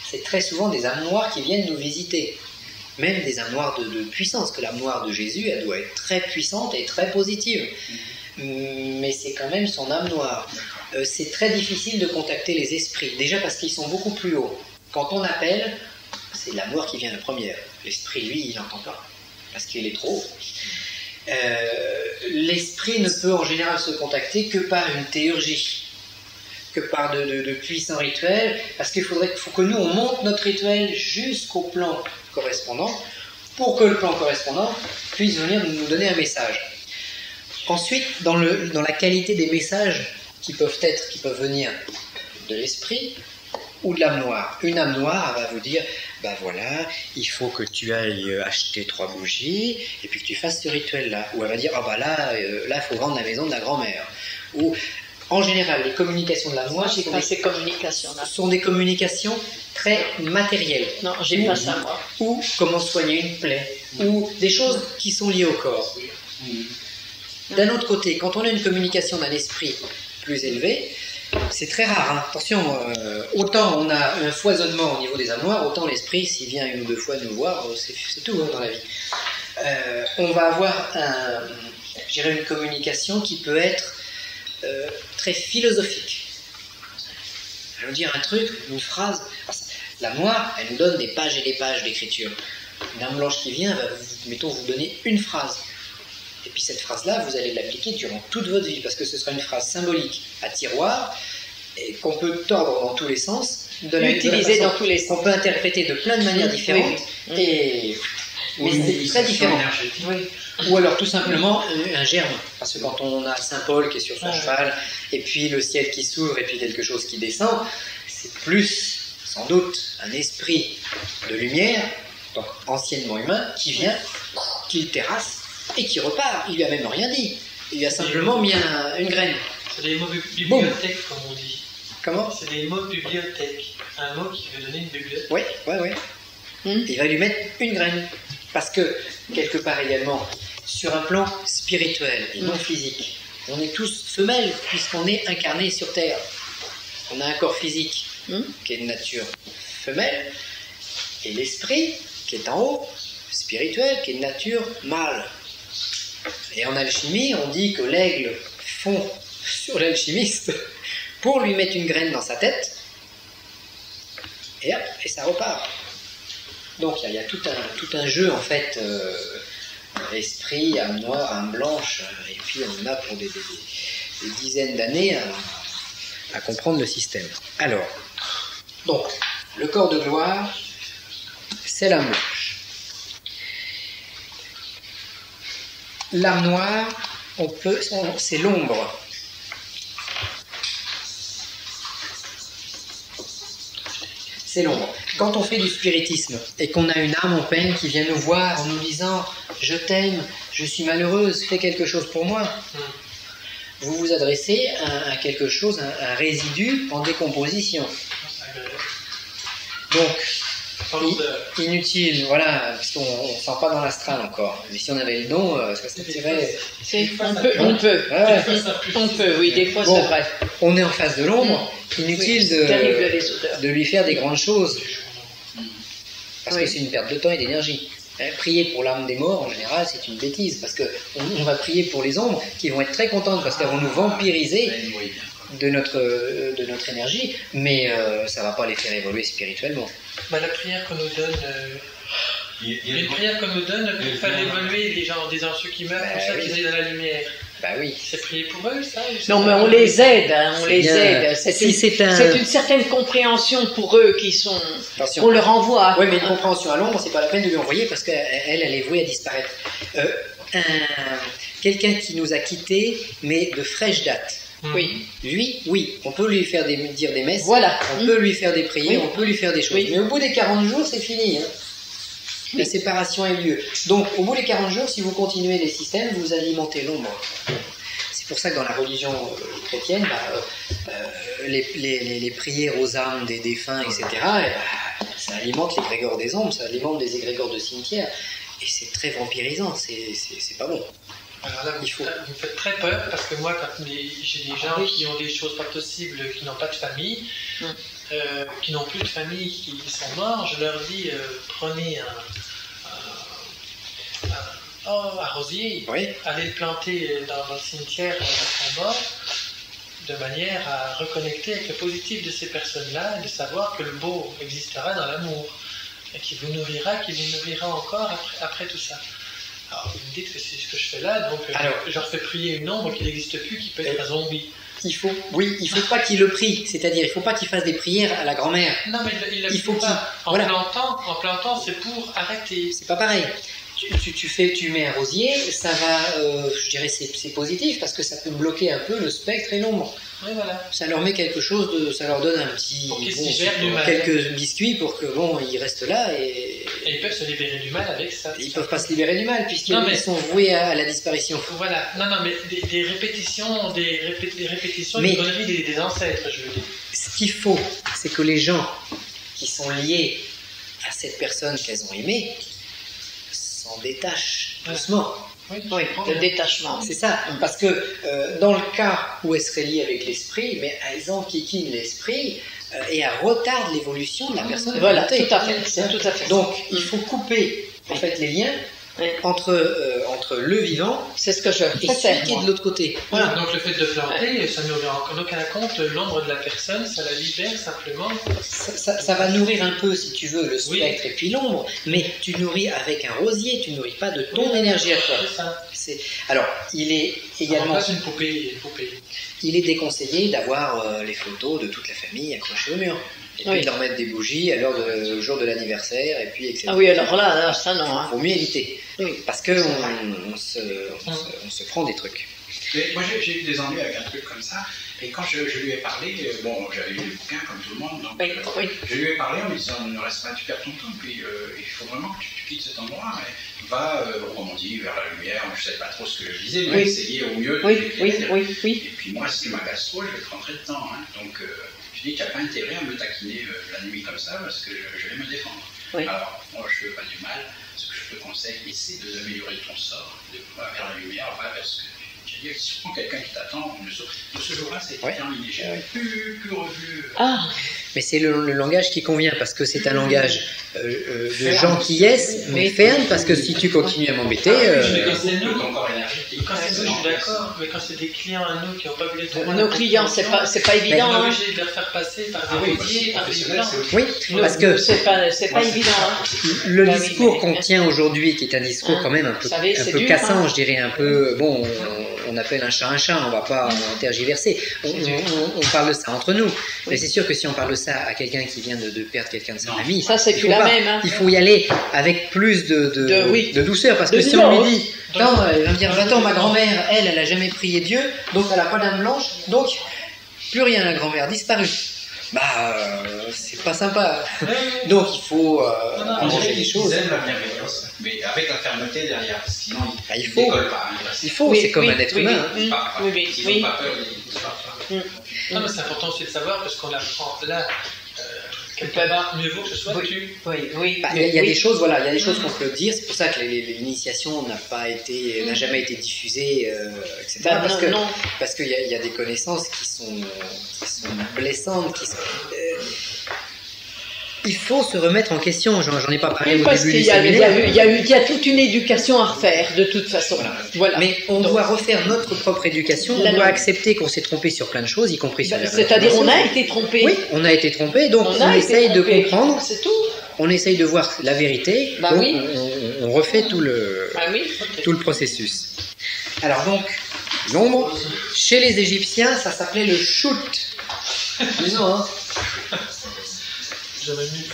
c'est très souvent des âmes noires qui viennent nous visiter. Même des âmes noires de puissance, que l'âme noire de Jésus, elle doit être très puissante et très positive. Mais c'est quand même son âme noire. C'est très difficile de contacter les esprits, déjà parce qu'ils sont beaucoup plus hauts. Quand on appelle, c'est l'âme noire qui vient la première. L'esprit, lui, il n'entend pas, parce qu'il est trop haut. L'esprit ne peut en général se contacter que par une théurgie, que par de puissants rituels, parce qu'il faut que nous, on monte notre rituel jusqu'au plan correspondant, pour que le plan correspondant puisse venir nous donner un message. Ensuite, dans la qualité des messages qui peuvent venir de l'esprit, ou de l'âme noire. Une âme noire, elle va vous dire, ben voilà, il faut que tu ailles acheter 3 bougies et puis que tu fasses ce rituel-là. Ou elle va dire, ah bah là, il faut vendre la maison de la grand-mère. Ou, en général, les communications de l'âme noire sont des communications très matérielles. Non, j'ai pas ça, moi. Ou comment soigner une plaie, ou des choses qui sont liées au corps. D'un autre côté, quand on a une communication d'un esprit plus élevé, c'est très rare, hein. Attention, autant on a un foisonnement au niveau des âmes noires, autant l'esprit, s'il vient 1 ou 2 fois nous voir, c'est tout dans la vie. On va avoir une communication qui peut être très philosophique. Je vais vous dire un truc, une phrase. L'âme noire, elle nous donne des pages et des pages d'écriture. Une âme blanche qui vient va, mettons, vous donner une phrase. Et puis cette phrase-là, vous allez l'appliquer durant toute votre vie, parce que ce sera une phrase symbolique à tiroir, et qu'on peut tordre dans tous les sens, l'utiliser dans tous les sens. On peut interpréter de plein de manières différentes, mais c'est très différent. Ou alors tout simplement un germe, parce que quand on a Saint Paul qui est sur son cheval, et puis le ciel qui s'ouvre, et puis quelque chose qui descend, c'est plus, sans doute, un esprit de lumière, donc anciennement humain, qui vient, qui le terrasse, et qui repart. Il lui a même rien dit. Il lui a simplement mis une graine. C'est des mots bibliothèques, comme on dit. Comment? C'est des mots bibliothèques. Un mot qui veut donner une bibliothèque. Oui. Il va lui mettre une graine. Parce que, quelque part également, sur un plan spirituel et non physique, on est tous femelles, puisqu'on est incarnés sur Terre. On a un corps physique, qui est de nature femelle, et l'esprit, qui est en haut, spirituel, qui est de nature mâle. Et en alchimie, on dit que l'aigle fond sur l'alchimiste pour lui mettre une graine dans sa tête, et hop, et ça repart. Donc il y a tout un jeu en fait, esprit, âme noire, âme blanche, et puis on a pour des dizaines d'années à comprendre le système. Alors, donc, le corps de gloire, c'est l'âme blanche. L'âme noire, c'est l'ombre. C'est l'ombre. Quand on fait du spiritisme et qu'on a une âme en peine qui vient nous voir en nous disant « Je t'aime, je suis malheureuse, fais quelque chose pour moi », vous vous adressez à quelque chose, un résidu en décomposition. Donc, inutile, voilà, parce qu'on ne sent pas dans l'astral encore. Mais si on avait le don, ça suffirait. On peut, oui, des fois c'est vrai. On est en face de l'ombre, inutile de lui faire des grandes choses. Parce que c'est une perte de temps et d'énergie. Prier pour l'âme des morts, en général, c'est une bêtise. Parce qu'on va prier pour les ombres qui vont être très contentes parce qu'elles vont nous vampiriser de notre énergie, mais ça ne va pas les faire évoluer spirituellement. La prière qu'on nous donne, une prière qu'on nous donne pour faire évoluer les gens, des gens ceux qui meurent, pour ça qu'ils aillent dans la lumière. Bah oui. C'est prier pour eux, ça? Non, mais on les aide, aide. C'est une certaine compréhension pour eux qu'on leur envoie. Oui, mais une compréhension à l'ombre, c'est pas la peine de lui envoyer parce qu'elle est vouée à disparaître. Quelqu'un qui nous a quittés, mais de fraîche date. Oui. Lui, oui, on peut lui faire dire des messes, voilà. On peut lui faire des prières, on peut lui faire des choses. Mais au bout des 40 jours, c'est fini. La séparation a eu lieu. Donc, au bout des 40 jours, si vous continuez les systèmes, vous alimentez l'ombre. C'est pour ça que dans la religion chrétienne, les prières aux âmes des défunts, etc., ça alimente l'égrégore des ombres, ça alimente les égrégores de cimetière. Et c'est très vampirisant, c'est pas bon. Alors là, vous me faites très peur parce que moi, quand j'ai des gens qui ont des choses pas possibles, qui n'ont pas de famille, qui n'ont plus de famille, qui sont morts, je leur dis prenez un rosier, allez le planter dans le cimetière où ils sont morts, de manière à reconnecter avec le positif de ces personnes-là et de savoir que le beau existera dans l'amour et qui vous nourrira encore après tout ça. Alors, vous me dites que c'est ce que je fais là, donc je leur fais prier une ombre qui n'existe plus, qui peut être un zombie. Il faut pas qu'il le prie, c'est-à-dire il faut pas qu'il fasse des prières à la grand-mère. Non, mais il faut pas. En plantant, c'est pour arrêter. C'est pas pareil. tu mets un rosier, ça va, je dirais c'est positif parce que ça peut bloquer un peu le spectre et l'ombre. Oui, voilà. Ça leur met quelque chose ça leur donne un petit, pour qu'ils se libèrent du mal. Quelques biscuits pour que ils restent là et ils peuvent se libérer du mal avec ça. Ils peuvent pas se libérer du mal puisqu'ils sont voués à la disparition. Voilà, non, mais des répétitions, des conneries des ancêtres, je veux dire. Ce qu'il faut, c'est que les gens qui sont liés à cette personne qu'elles ont aimée s'en détachent doucement. Oui, le détachement. C'est ça, parce que dans le cas où elles seraient liées avec l'esprit, mais elles enquiquinent l'esprit et elles retardent l'évolution de la personne. Voilà, tout à fait, c'est tout à fait. Donc, il faut couper en fait les liens entre le vivant c'est ce que je et celui qui est de l'autre côté. Voilà. Donc le fait de planter, ça ne nourrit en aucun compte l'ombre de la personne, ça la libère simplement. Ça va nourrir un peu, si tu veux, le spectre et puis l'ombre, mais tu nourris avec un rosier, tu nourris pas de ton énergie à toi. C'est ça. Alors, il est également... une poupée. Il est déconseillé d'avoir les photos de toute la famille accrochées au mur. Et puis de leur mettre des bougies à l'heure du jour de l'anniversaire, et puis etc. Ah oui, alors là ça non. Il vaut mieux éviter. Oui. Parce qu'on on se prend des trucs. Mais moi j'ai eu des ennuis avec un truc comme ça, et quand je lui ai parlé, bon j'avais lu le bouquin comme tout le monde, donc je lui ai parlé en lui disant ne reste pas, tu perds ton temps, puis il faut vraiment que tu quittes cet endroit, et va, comme on dit, vers la lumière, je ne sais pas trop ce que je disais, mais essayer au mieux de oui. Et puis moi si tu m'agaces trop, je vais te rentrer dedans, hein. Donc je dis qu'il n'y a pas intérêt à me taquiner la nuit comme ça, parce que je vais me défendre. Alors moi je ne veux pas du mal, ce que je te conseille, essaie d'améliorer ton sort, de pas vers la lumière, pas vers ce que j'ai dit, si tu prends quelqu'un qui t'attend, de ce jour-là, c'est terminé. Je n'avais plus revu. Mais c'est le langage qui convient, parce que c'est un langage de gentillesse, mais ferme, parce que si tu continues à m'embêter... Quand c'est nous, je suis d'accord, mais quand c'est des clients à nous qui n'ont pas voulu trouver... Nos clients, c'est pas évident. On est obligé de leur faire passer par des rosiers, par des blancs. Oui, parce que... C'est pas évident. Le discours qu'on tient aujourd'hui, qui est un discours quand même un peu cassant, je dirais, un peu... Bon, on appelle un chat, on va pas tergiverser. On parle de ça entre nous. Mais c'est sûr que si on parle de ça à quelqu'un qui vient de perdre quelqu'un de sa famille, ça c'est plus la même. Hein. Il faut y aller avec plus de douceur, parce que si on lui dit, non, elle va me dire, attends, ma grand-mère, elle a jamais prié Dieu, donc elle a pas d'âme blanche, donc plus rien, la grand-mère, disparue. C'est pas sympa. Donc il faut arranger les choses. Ils aiment la bienveillance, mais avec la fermeté derrière, sinon ils faut, décollent pas. C'est comme un être humain. Ils n'ont pas peur, ils ne partent pas. Non, mais c'est important aussi de savoir que ce qu'on apprend là, quelque part, mieux vaut que ce soit tu. Il y a des choses, il y a des choses qu'on peut dire. C'est pour ça que l'initiation n'a jamais été diffusée, etc. Parce qu'il y a des connaissances qui sont blessantes, il faut se remettre en question, j'en ai pas parlé au début du séminaire. Il y a toute une éducation à refaire, de toute façon. Voilà. Mais on doit refaire notre propre éducation, on doit accepter qu'on s'est trompé sur plein de choses, y compris sur la c'est-à-dire on a été trompé. Oui, on a été trompé, donc on essaye de comprendre, c'est tout. On essaye de voir la vérité, donc on refait tout le processus. Alors donc, l'ombre, chez les Égyptiens, ça s'appelait le shoot. Disons, hein. J'aurais mis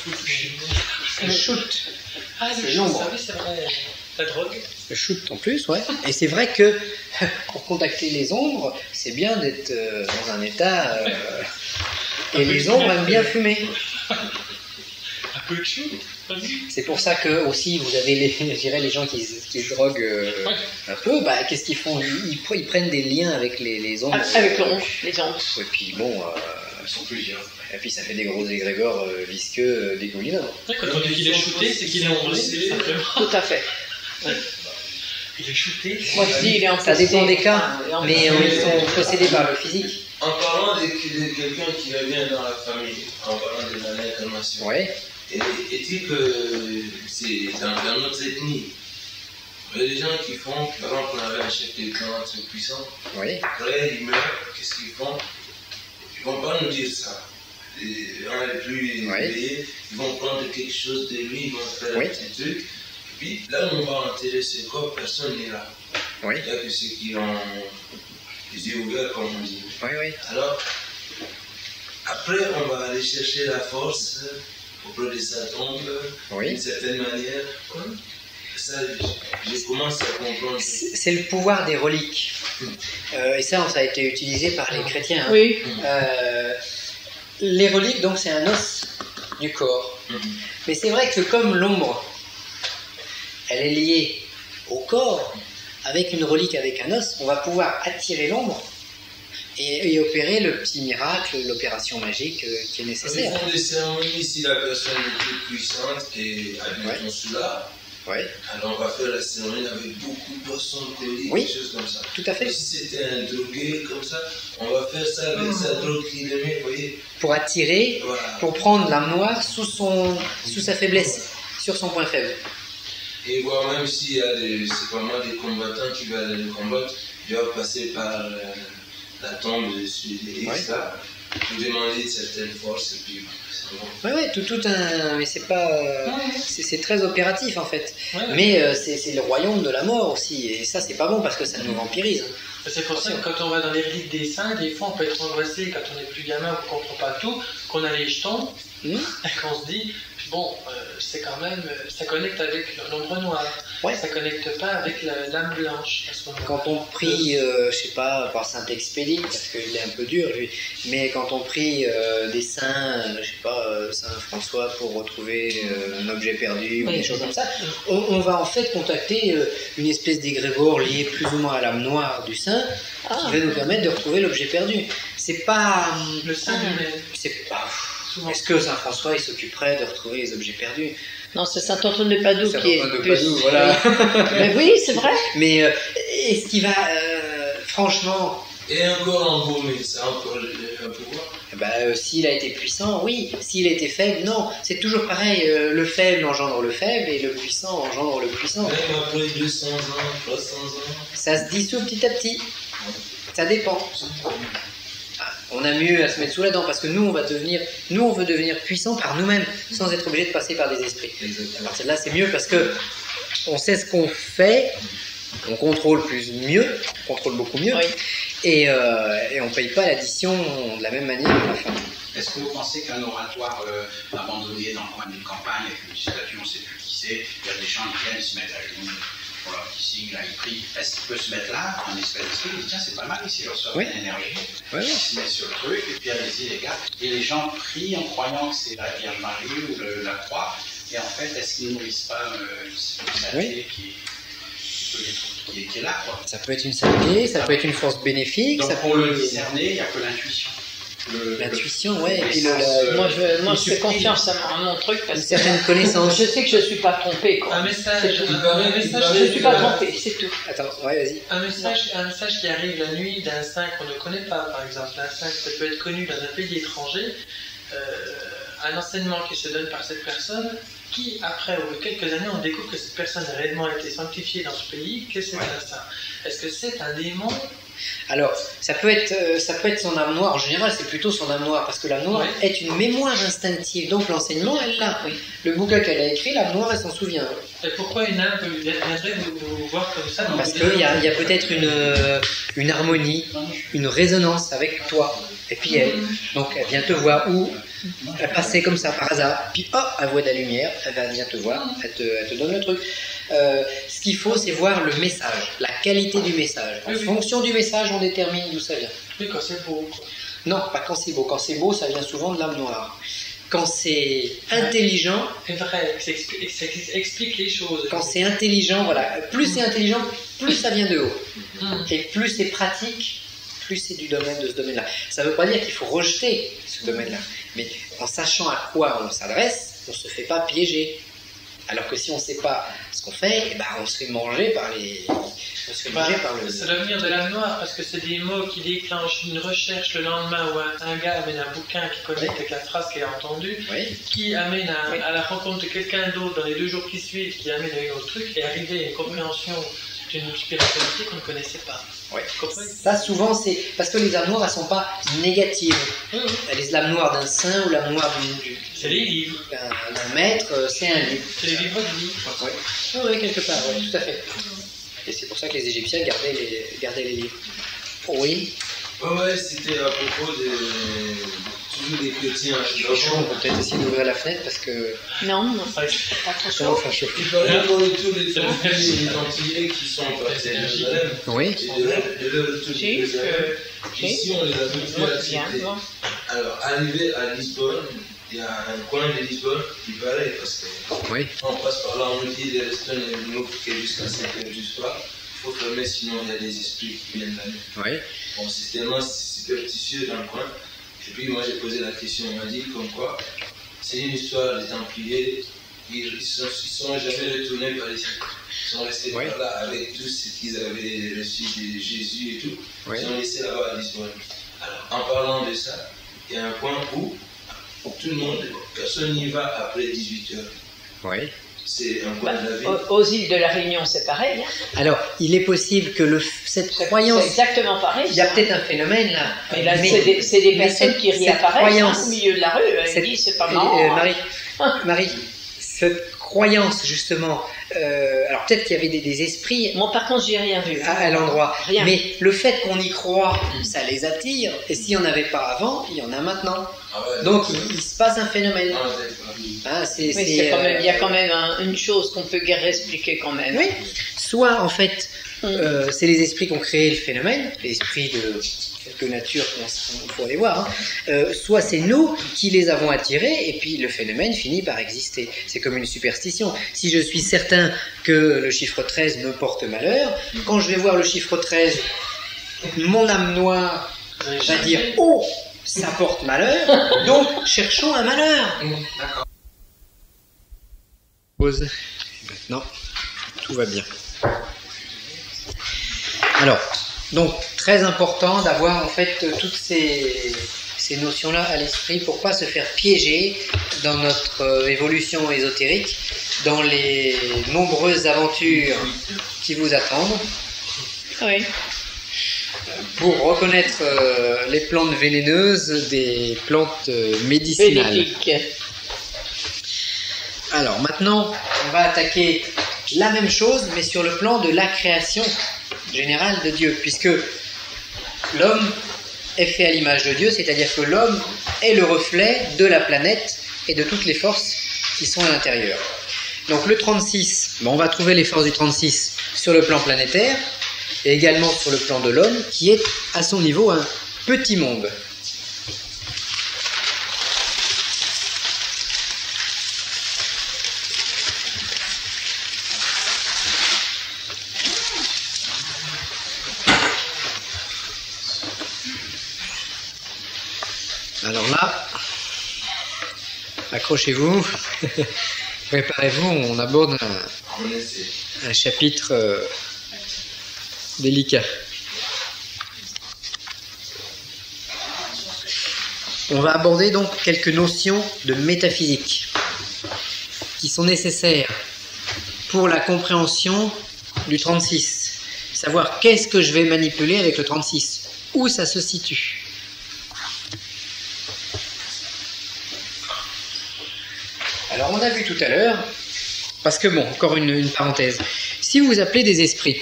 le shoot. C'est l'ombre. C'est vrai. La drogue. Le shoot en plus, ouais. Et c'est vrai que pour contacter les ombres, c'est bien d'être dans un état. Et les ombres aiment bien fumer. Un peu de shoot. C'est pour ça que aussi vous avez les gens qui se droguent un peu. Qu'est-ce qu'ils font? Ils prennent des liens avec les ombres. Avec les ombres. Et puis bon. Ils sont plusieurs. Et puis ça fait des gros égrégores visqueux dégoulinants. Quand on dit qu'il est shooté, c'est qu'il est embrassé. Tout à fait. Il est shooté. Moi je dis il est embrassé. Ça dépend des cas, mais ils sont possédés par le physique. En parlant de quelqu'un qui revient dans la famille, en parlant de la réincarnation, est-il que c'est dans notre ethnie? Il y a des gens qui font, par exemple, on avait un chef d'État très puissant, après il meurt, qu'est-ce qu'ils font? Ils ne vont pas nous dire ça. On est plus éveillés, ils vont prendre quelque chose de lui, ils vont faire un petit truc. Et puis là où on va enterrer ce corps, personne n'est là. Il n'y a que ceux qui ont les yeux ouverts, comme on dit. Alors, après, on va aller chercher la force auprès de sa tombe, d'une certaine manière. Ça, j'ai commencé à comprendre. C'est le pouvoir des reliques. Et ça a été utilisé par les chrétiens. Hein. Oui. Les reliques, donc, c'est un os du corps. Mais c'est vrai que comme l'ombre, elle est liée au corps, avec une relique, avec un os, on va pouvoir attirer l'ombre et opérer le petit miracle, l'opération magique qui est nécessaire. Ils font des cérémonies si la personne est plus puissante et admettons cela. Ouais. Alors on va faire la cérémonie avec beaucoup de boissons alcooliques, oui, des choses comme ça. Tout à fait. Et si c'était un drogué comme ça, on va faire ça avec sa drogue qu'il aimait, vous voyez. Pour attirer, voilà. Pour prendre l'âme noire sous sa faiblesse, sur son point faible. Et voire même s'il y a c'est vraiment des combattants qui veulent aller combattre, ils doivent passer par la tombe de celui X là, pour demander certaines forces et puis oui, tout un. Mais c'est pas. C'est très opératif en fait. Mais c'est le royaume de la mort aussi. Et ça, c'est pas bon parce que ça nous vampirise. C'est pour ça que quand on va dans les reliques des saints, des fois on peut être angoissé quand on est plus gamin, on ne comprend pas tout, qu'on a les jetons, et qu'on se dit, bon, c'est quand même. Ça connecte avec l'ombre noire. Ouais. Ça ne connecte pas avec l'âme blanche à ce moment-là. Quand on prie, je sais pas, par Saint-Expédie, parce qu'il est un peu dur lui, mais quand on prie des saints, je sais pas, Saint François pour retrouver un objet perdu, ou des choses comme ça, on va en fait contacter une espèce d'égrégore lié plus ou moins à l'âme noire du saint, qui va nous permettre de retrouver l'objet perdu. C'est pas. Le saint lui-même. C'est pas. Est-ce que Saint François il s'occuperait de retrouver les objets perdus? Non, c'est Saint Antoine de Padoue qui est plus... Padoue, voilà. Mais oui, c'est vrai. Mais est-ce qu'il va, franchement... Et encore embaumé, c'est encore un pouvoir. S'il a été puissant, oui. S'il a été faible, non. C'est toujours pareil. Le faible engendre le faible et le puissant engendre le puissant. Même après 200 ans, 300 ans... Ça se dissout petit à petit. Ça dépend. On a mieux à se mettre sous la dent parce que nous, on veut devenir puissants par nous-mêmes sans être obligé de passer par des esprits. À partir de là, c'est mieux parce que on sait ce qu'on fait, on contrôle beaucoup mieux, et on ne paye pas l'addition de la même manière à la fin. Est-ce que vous pensez qu'un oratoire abandonné dans le coin d'une campagne avec une statue, on ne sait plus qui c'est, il y a des gens qui viennent se mettre à genoux pour leur petit signe, là, ils prient. Est-ce qu'il peut se mettre là, en espèce d'esprit, il dit tiens, c'est pas mal ici, il reçoit une énergie, il se met sur le truc, et puis allez-y les gars. Et les gens prient en croyant que c'est la Vierge Marie ou la croix, et en fait, est-ce qu'ils ne nourrissent pas une saleté qui est là, quoi. Ça peut être une saleté, ça peut être une force bénéfique. Donc ça pour peut le discerner, il n'y a que l'intuition. L'intuition, ouais. Et puis moi, je fais confiance à mon truc parce que certaines connaissances. Je sais que je ne suis pas trompée. Quoi. Un message, je ne suis pas trompée, c'est tout. Attends, vas-y. Un message qui arrive la nuit d'un saint qu'on ne connaît pas, par exemple. Un saint qui peut être connu dans un pays étranger, un enseignement qui se donne par cette personne, qui, après, au bout de quelques années, on découvre que cette personne a réellement été sanctifiée dans ce pays, que c'est un saint. Est-ce que c'est un démon? Alors, ça peut être son âme noire. En général, c'est plutôt son âme noire, parce que l'âme noire est une mémoire instinctive. Donc l'enseignement, elle l'a. Le bouquin qu'elle a écrit, l'âme noire, elle s'en souvient. Et pourquoi une âme viendrait vous voir comme ça? Parce qu'il y a peut-être une harmonie, une résonance avec toi. Et puis elle. Donc elle vient te voir où elle passait comme ça par hasard. Puis elle voit de la lumière, elle vient te voir, elle te donne le truc. Ce qu'il faut, c'est voir le message, la qualité du message. En fonction du message, on détermine d'où ça vient. Oui, quand c'est beau. Non, pas quand c'est beau. Quand c'est beau, ça vient souvent de l'âme noire. Quand c'est intelligent... C'est vrai, ça explique les choses. Quand c'est intelligent, voilà. Plus c'est intelligent, plus ça vient de haut. Et plus c'est pratique, plus c'est du domaine de ce domaine-là. Ça ne veut pas dire qu'il faut rejeter ce domaine-là. Mais en sachant à quoi on s'adresse, on ne se fait pas piéger. Alors que si on ne sait pas ce qu'on fait, on se fait manger par les... C'est l'avenir de l'âme noire, parce que c'est des mots qui déclenchent une recherche le lendemain où un gars amène un bouquin qui connecte avec la phrase qu'il a entendue, qui amène à la rencontre de quelqu'un d'autre dans les 2 jours qui suivent, qui amène à un autre truc, et arriver à une compréhension d'une spiritualité qu'on ne connaissait pas. Ça, souvent, c'est parce que les âmes noires, elles ne sont pas négatives. L'âme noire d'un saint ou l'âme noire c'est les livres. D'un maître, c'est un livre. C'est les livres de vie. Oui, quelque part, tout à fait. Et c'est pour ça que les Égyptiens gardaient les livres. Oui. Ouais, c'était à propos de toujours des chrétiens. Il fait chaud, on peut peut-être essayer d'ouvrir la fenêtre parce que... Non, non, pas trop chaud. Il paraît qu'on est tous les Antillais qui sont partis à Jérusalem. Oui. Et de leur retour de Jérusalem. Ici, on les a tous fait accepter. Alors, arrivé à Lisbonne, il y a un coin de Lisbonne qui paraît parce que oui. On passe par là, on nous dit des restaurants qui est jusqu'à 5h du soir. Il faut fermer, sinon il y a des esprits qui viennent la nuit. Oui. Bon, c'est tellement superstitieux dans le coin. Et puis moi j'ai posé la question, on m'a dit comme quoi, c'est une histoire des Templiers, ils sont jamais retournés par ici. Ils sont restés par là avec tout ce qu'ils avaient reçu de Jésus et tout. Ils sont laissés là-bas à Lisbonne. Alors en parlant de ça, il y a un point où tout le monde, personne n'y va après 18h. Oui. C'est un coin de la ville. Aux îles de la Réunion, c'est pareil. Hein. Alors, il est possible que cette croyance... C'est exactement pareil. Il y a peut-être un phénomène là. Mais là, c'est des personnes qui réapparaissent au milieu de la rue. Elles disent, c'est pas marrant. Marie, cette croyance, justement... alors, peut-être qu'il y avait des esprits... Moi, par contre, j'ai rien vu. À l'endroit. Rien. Mais le fait qu'on y croit, ça les attire. Et s'il n'y en avait pas avant, il y en a maintenant. Ah ouais, donc, il se passe un phénomène. Il y a quand même une chose qu'on peut guère expliquer quand même. Oui. Soit, en fait, c'est les esprits qui ont créé le phénomène, les esprits de quelque nature, on pourrait les voir. Hein. Soit c'est nous qui les avons attirés, et puis le phénomène finit par exister. C'est comme une superstition. Si je suis certain que le chiffre 13 me porte malheur, quand je vais voir le chiffre 13, mon âme noire va dire « Oh, ça porte malheur, donc cherchons un malheur ». D'accord. Pause. Maintenant, tout va bien. Alors, donc, très important d'avoir en fait toutes ces notions-là à l'esprit pour pas se faire piéger dans notre évolution ésotérique, dans les nombreuses aventures qui vous attendent. Oui. Pour reconnaître les plantes vénéneuses des plantes médicinales. Bénéfique. Alors maintenant, on va attaquer la même chose, mais sur le plan de la création générale de Dieu, puisque l'homme est fait à l'image de Dieu, c'est-à-dire que l'homme est le reflet de la planète et de toutes les forces qui sont à l'intérieur. Donc le 36, on va trouver les forces du 36 sur le plan planétaire, et également sur le plan de l'homme, qui est à son niveau un petit monde. Alors là, accrochez-vous, préparez-vous, on aborde un chapitre délicat. On va aborder donc quelques notions de métaphysique qui sont nécessaires pour la compréhension du 36. Savoir qu'est-ce que je vais manipuler avec le 36, où ça se situe. Alors on a vu tout à l'heure, parce que bon, encore une parenthèse, si vous appelez des esprits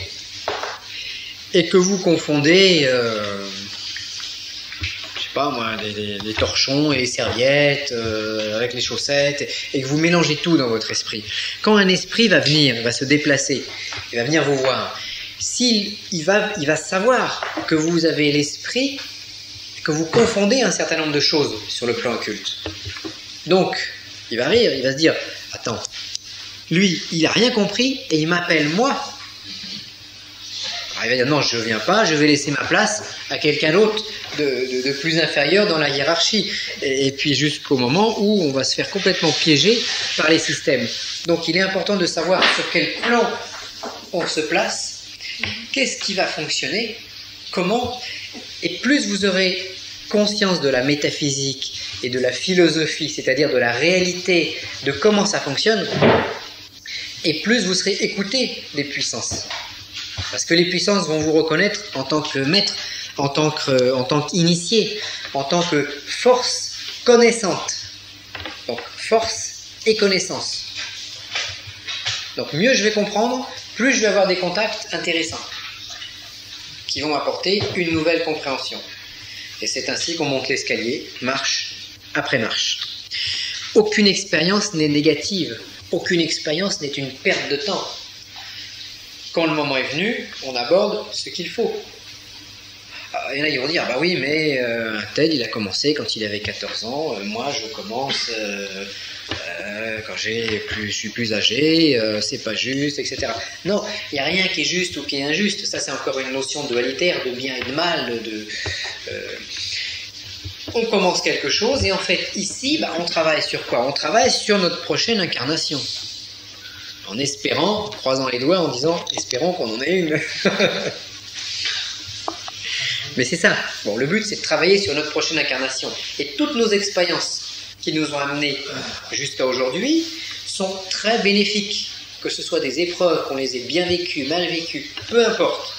et que vous confondez, je sais pas moi, les torchons et les serviettes avec les chaussettes, et que vous mélangez tout dans votre esprit, quand un esprit va venir, il va se déplacer, il va venir vous voir, il va savoir que vous avez l'esprit, que vous confondez un certain nombre de choses sur le plan occulte. Donc, il va rire, il va se dire, attends, lui, il n'a rien compris et il m'appelle moi. Alors, il va dire, non, je ne viens pas, je vais laisser ma place à quelqu'un d'autre de plus inférieur dans la hiérarchie. Et puis jusqu'au moment où on va se faire complètement piéger par les systèmes. Donc il est important de savoir sur quel plan on se place, qu'est-ce qui va fonctionner, comment, et plus vous aurez conscience de la métaphysique et de la philosophie, c'est-à-dire de la réalité de comment ça fonctionne, et plus vous serez écouté des puissances. Parce que les puissances vont vous reconnaître en tant que maître, en tant qu'initié, en tant que force connaissante. Donc force et connaissance. Donc mieux je vais comprendre, plus je vais avoir des contacts intéressants qui vont m'apporter une nouvelle compréhension. Et c'est ainsi qu'on monte l'escalier, marche après marche. Aucune expérience n'est négative. Aucune expérience n'est une perte de temps. Quand le moment est venu, on aborde ce qu'il faut. Il y en a qui vont dire, bah oui, mais Ted, il a commencé quand il avait 14 ans, moi je commence quand je suis plus âgé, c'est pas juste, etc. Non, il n'y a rien qui est juste ou qui est injuste. Ça, c'est encore une notion dualitaire de bien et de mal. On commence quelque chose et en fait, ici, bah, on travaille sur quoi? On travaille sur notre prochaine incarnation. En espérant, en croisant les doigts, en disant, espérons qu'on en ait une. Mais c'est ça. Bon, le but, c'est de travailler sur notre prochaine incarnation. Et toutes nos expériences qui nous ont amenés jusqu'à aujourd'hui sont très bénéfiques. Que ce soit des épreuves, qu'on les ait bien vécues, mal vécues, peu importe.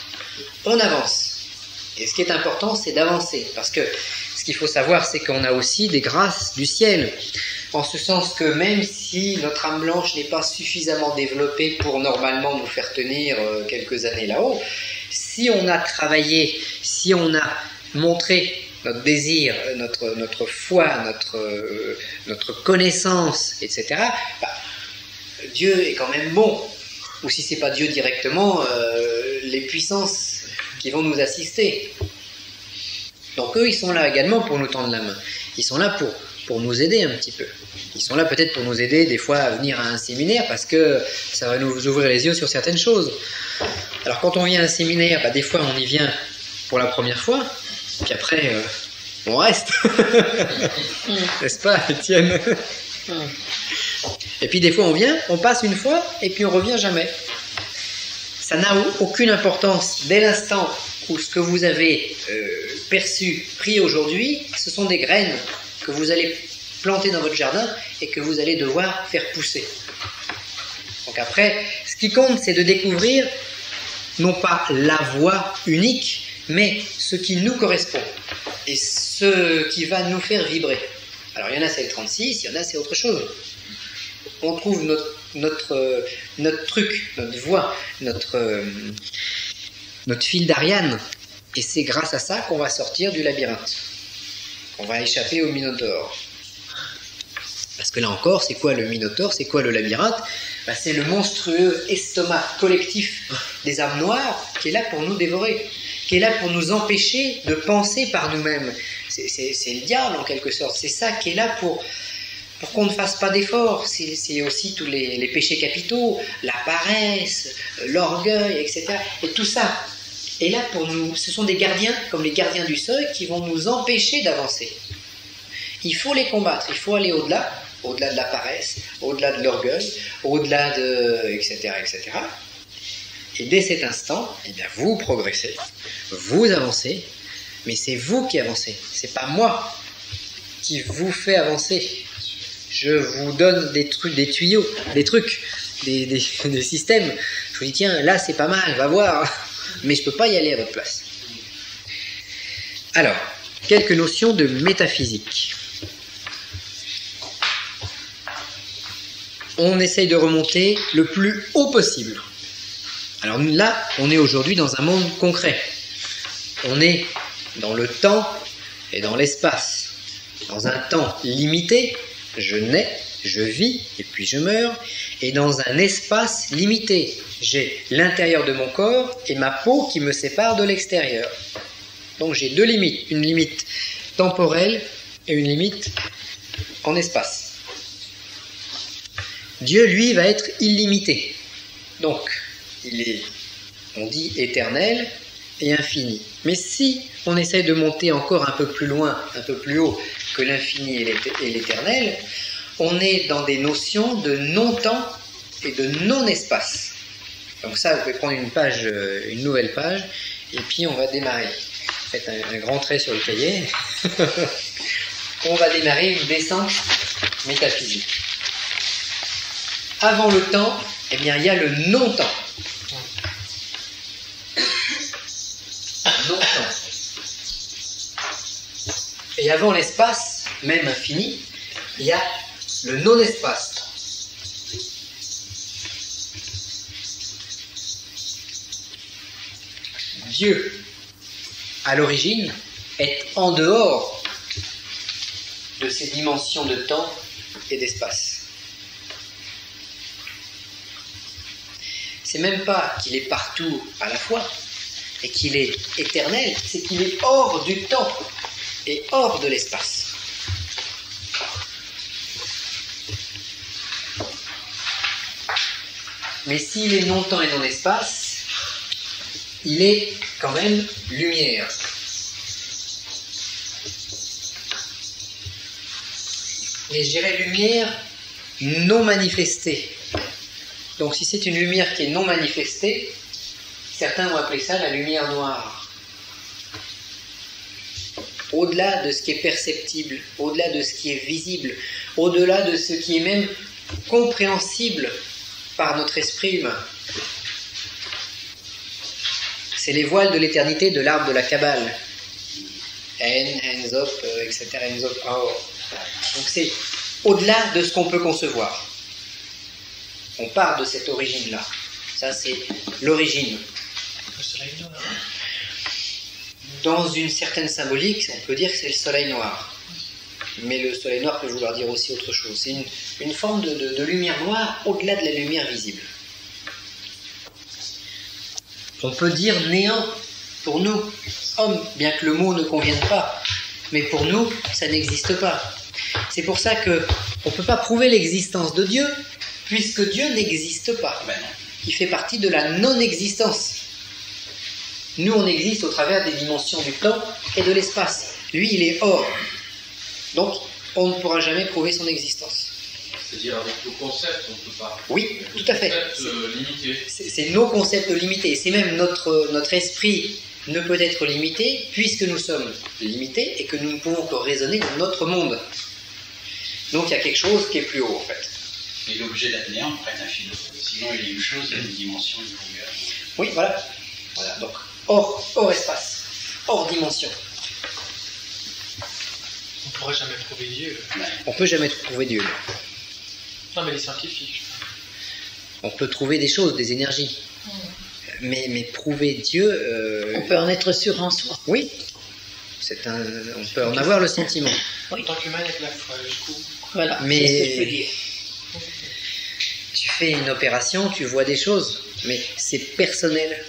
On avance. Et ce qui est important, c'est d'avancer. Parce que ce qu'il faut savoir, c'est qu'on a aussi des grâces du ciel. En ce sens que même si notre âme blanche n'est pas suffisamment développée pour normalement nous faire tenir quelques années là-haut, si on a travaillé, si on a montré notre désir, notre foi, notre connaissance, etc., bah, Dieu est quand même bon. Ou si ce n'est pas Dieu directement, les puissances qui vont nous assister. Donc eux, ils sont là également pour nous tendre la main. Ils sont là pour nous aider un petit peu. Ils sont là peut-être pour nous aider des fois à venir à un séminaire parce que ça va nous ouvrir les yeux sur certaines choses. Alors quand on vient à un séminaire, bah, des fois on y vient pour la première fois, puis après on reste. N'est-ce pas, Étienne? Et puis des fois on vient, on passe une fois et puis on revient jamais. Ça n'a aucune importance. Dès l'instant où ce que vous avez perçu, pris aujourd'hui, ce sont des graines que vous allez planter dans votre jardin et que vous allez devoir faire pousser. Donc après, ce qui compte, c'est de découvrir non pas la voie unique, mais ce qui nous correspond et ce qui va nous faire vibrer. Alors il y en a c'est le 36, il y en a c'est autre chose. On trouve notre truc, notre voie, notre fil d'Ariane. Et c'est grâce à ça qu'on va sortir du labyrinthe. On va échapper au Minotaure. Parce que là encore, c'est quoi le Minotaure? C'est quoi le labyrinthe? Ben, c'est le monstrueux estomac collectif des âmes noires qui est là pour nous dévorer, qui est là pour nous empêcher de penser par nous-mêmes. C'est le diable en quelque sorte. C'est ça qui est là pour qu'on ne fasse pas d'efforts. C'est aussi tous les péchés capitaux, la paresse, l'orgueil, etc. Et tout ça est là pour nous. Ce sont des gardiens, comme les gardiens du seuil, qui vont nous empêcher d'avancer. Il faut les combattre, il faut aller au-delà de la paresse, au-delà de l'orgueil, au-delà de... etc., etc. Et dès cet instant, eh bien, vous progressez, vous avancez, mais c'est vous qui avancez, c'est pas moi qui vous fais avancer. Je vous donne des trucs, des tuyaux, des trucs, des systèmes. Je vous dis, tiens, là c'est pas mal, va voir. Mais je ne peux pas y aller à votre place. Alors, quelques notions de métaphysique. On essaye de remonter le plus haut possible. Alors là, on est aujourd'hui dans un monde concret. On est dans le temps et dans l'espace. Dans un temps limité, je nais, je vis et puis je meurs. Et dans un espace limité, j'ai l'intérieur de mon corps et ma peau qui me sépare de l'extérieur. Donc j'ai deux limites, une limite temporelle et une limite en espace. Dieu, lui, va être illimité. Donc, il est, on dit, éternel et infini. Mais si on essaie de monter encore un peu plus loin, un peu plus haut que l'infini et l'éternel, on est dans des notions de non-temps et de non-espace. Donc ça, vous pouvez prendre une nouvelle page, et puis on va démarrer. Faites un grand trait sur le cahier. On va démarrer une descente métaphysique. Avant le temps, eh bien, il y a le non-temps. Non-temps. Et avant l'espace, même infini, il y a le non-espace. Dieu, à l'origine, est en dehors de ces dimensions de temps et d'espace. C'est même pas qu'il est partout à la fois et qu'il est éternel, c'est qu'il est hors du temps et hors de l'espace. Mais s'il est non-temps et non-espace, il est quand même lumière. Et je dirais lumière non manifestée. Donc si c'est une lumière qui est non manifestée, certains vont appeler ça la lumière noire. Au-delà de ce qui est perceptible, au-delà de ce qui est visible, au-delà de ce qui est même compréhensible par notre esprit humain. C'est les voiles de l'éternité de l'arbre de la Kabbale. Enzop, etc. Enzop, donc c'est au-delà de ce qu'on peut concevoir. On part de cette origine-là. Ça, c'est l'origine. Le soleil noir. Dans une certaine symbolique, on peut dire que c'est le soleil noir. Mais le soleil noir peut vouloir dire aussi autre chose. C'est une forme de lumière noire au-delà de la lumière visible. On peut dire néant pour nous, hommes, bien que le mot ne convienne pas. Mais pour nous, ça n'existe pas. C'est pour ça qu'on ne peut pas prouver l'existence de Dieu, puisque Dieu n'existe pas. Il fait partie de la non-existence. Nous, on existe au travers des dimensions du temps et de l'espace. Lui, il est hors. Donc, on ne pourra jamais prouver son existence. C'est-à-dire avec nos concepts, on ne peut pas. Oui, tout à fait. Limités. C'est nos concepts limités. C'est même notre esprit ne peut être limité, puisque nous sommes limités et que nous ne pouvons que raisonner dans notre monde. Donc, il y a quelque chose qui est plus haut, en fait. Et l'objet d'Athénéen prête infini. Sinon, il y a une chose, il y a une dimension, une longueur. Oui, voilà. Voilà. Donc, hors espace, hors dimension. On ne pourra jamais prouver Dieu. On ne peut jamais trouver Dieu. Non, mais les scientifiques. On peut trouver des choses, des énergies. Mais prouver Dieu... On peut en être sûr en soi. Oui. On peut en avoir le sentiment. En tant qu'humain, avec la foi, jusqu'où. Voilà, mais c'est ce que je veux dire. Tu fais une opération, tu vois des choses, mais c'est personnel.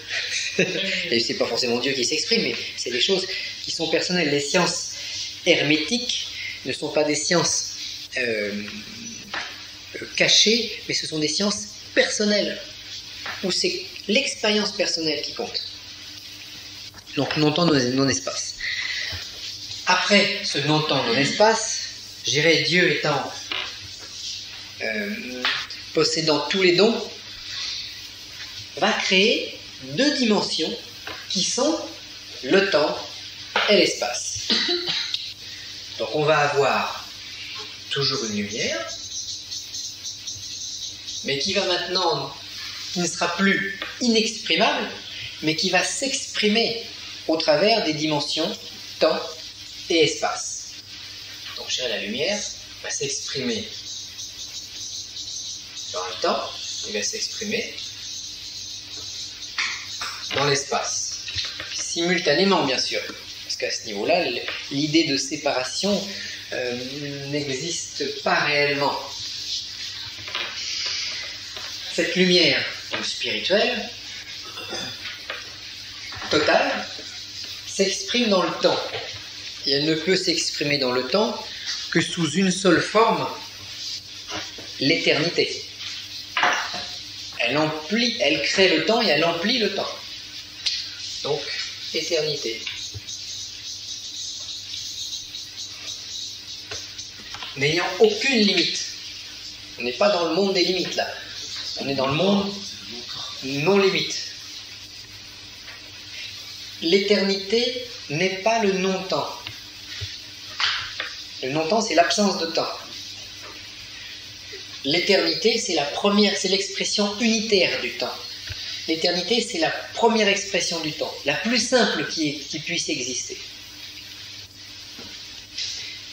Et c'est pas forcément Dieu qui s'exprime, mais c'est des choses qui sont personnelles. Les sciences hermétiques ne sont pas des sciences cachées, mais ce sont des sciences personnelles, où c'est l'expérience personnelle qui compte. Donc non-temps, non-espace. Après ce non-temps, non-espace, je dirais Dieu étant possédant tous les dons, va créer deux dimensions qui sont le temps et l'espace. Donc on va avoir toujours une lumière, mais qui va maintenant, qui ne sera plus inexprimable, mais qui va s'exprimer au travers des dimensions temps et espace. Donc je dirais la lumière va s'exprimer dans le temps, il va s'exprimer dans l'espace. Simultanément, bien sûr. Parce qu'à ce niveau-là, l'idée de séparation n'existe pas réellement. Cette lumière donc spirituelle, totale, s'exprime dans le temps. Et elle ne peut s'exprimer dans le temps que sous une seule forme, l'éternité. Elle crée le temps et elle emplit le temps. Donc, éternité. N'ayant aucune limite. On n'est pas dans le monde des limites là. On est dans le monde non limite. L'éternité n'est pas le non-temps. Le non-temps, c'est l'absence de temps. L'éternité, c'est l'expression unitaire du temps. L'éternité, c'est la première expression du temps, la plus simple qui puisse exister.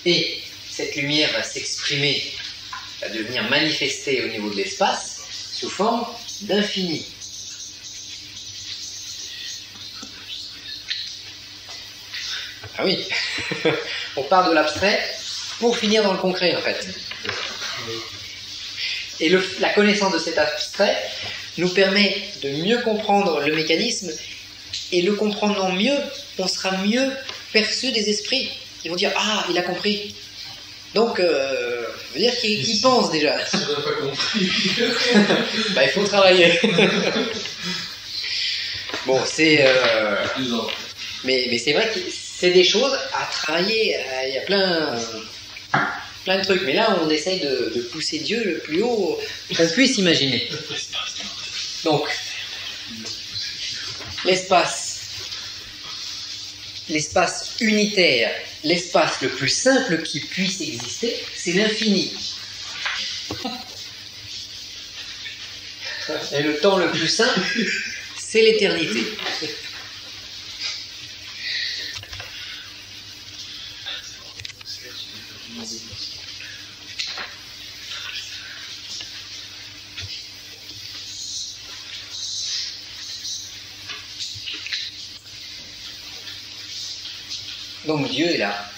Et cette lumière va s'exprimer, va devenir manifestée au niveau de l'espace sous forme d'infini. Ah oui, on part de l'abstrait pour finir dans le concret en fait. Et la connaissance de cet abstrait nous permet de mieux comprendre le mécanisme, et le comprenant mieux, on sera mieux perçu des esprits. Ils vont dire « Ah, il a compris !» Donc, ça veut dire qu'il pense déjà. Si on n'a pas compris. Bah, il faut travailler. Bon, c'est... Mais c'est vrai que c'est des choses à travailler. Il y a plein de trucs. Mais là, on essaye de pousser Dieu le plus haut qu'on puisse imaginer. Donc, l'espace unitaire, l'espace le plus simple qui puisse exister, c'est l'infini. Et le temps le plus simple, c'est l'éternité. Donc Dieu est là,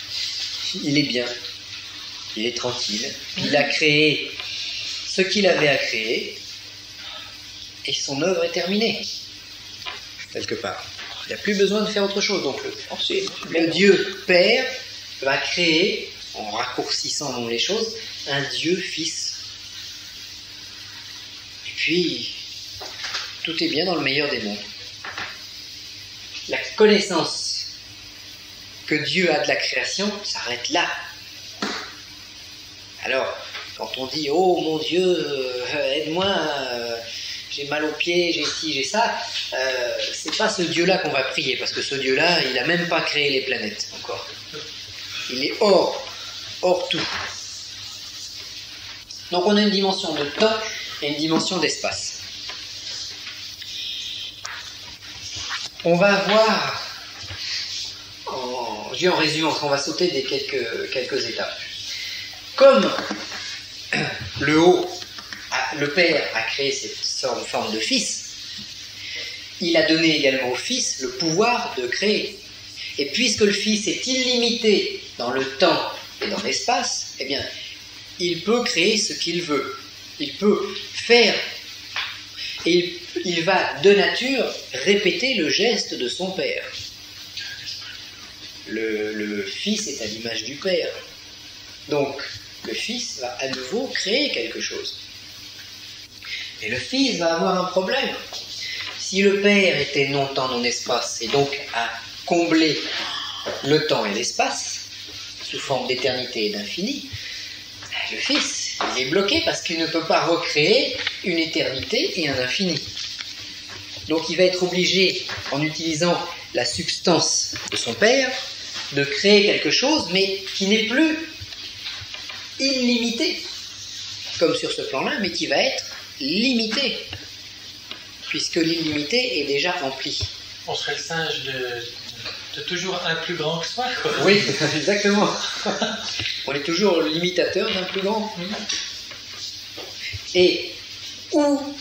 il est bien, il est tranquille, il a créé ce qu'il avait à créer, et son œuvre est terminée, quelque part. Il n'y a plus besoin de faire autre chose. Donc le Dieu Père va créer, en raccourcissant les choses, un Dieu Fils. Et puis, tout est bien dans le meilleur des mondes. La connaissance que Dieu a de la création s'arrête là. Alors, quand on dit « Oh mon Dieu, aide-moi, j'ai mal aux pieds, j'ai ci, j'ai ça », c'est pas ce Dieu-là qu'on va prier, parce que ce Dieu-là, il n'a même pas créé les planètes encore. Il est hors tout. Donc on a une dimension de temps et une dimension d'espace. On va voir... Je dis en résumant, on va sauter des quelques étapes. Comme le Père a créé cette forme de Fils, il a donné également au Fils le pouvoir de créer. Et puisque le Fils est illimité dans le temps et dans l'espace, eh bien, il peut créer ce qu'il veut. Il peut faire. Et il va de nature répéter le geste de son Père. Le Fils est à l'image du Père. Donc, le Fils va à nouveau créer quelque chose. Et le Fils va avoir un problème. Si le Père était non-temps, non-espace, et donc a comblé le temps et l'espace, sous forme d'éternité et d'infini, le Fils, il est bloqué parce qu'il ne peut pas recréer une éternité et un infini. Donc il va être obligé, en utilisant la substance de son Père, de créer quelque chose, mais qui n'est plus illimité, comme sur ce plan-là, mais qui va être limité, puisque l'illimité est déjà rempli. On serait le singe de toujours un plus grand que soi, quoi. Oui, exactement. On est toujours l'imitateur d'un plus grand. Et où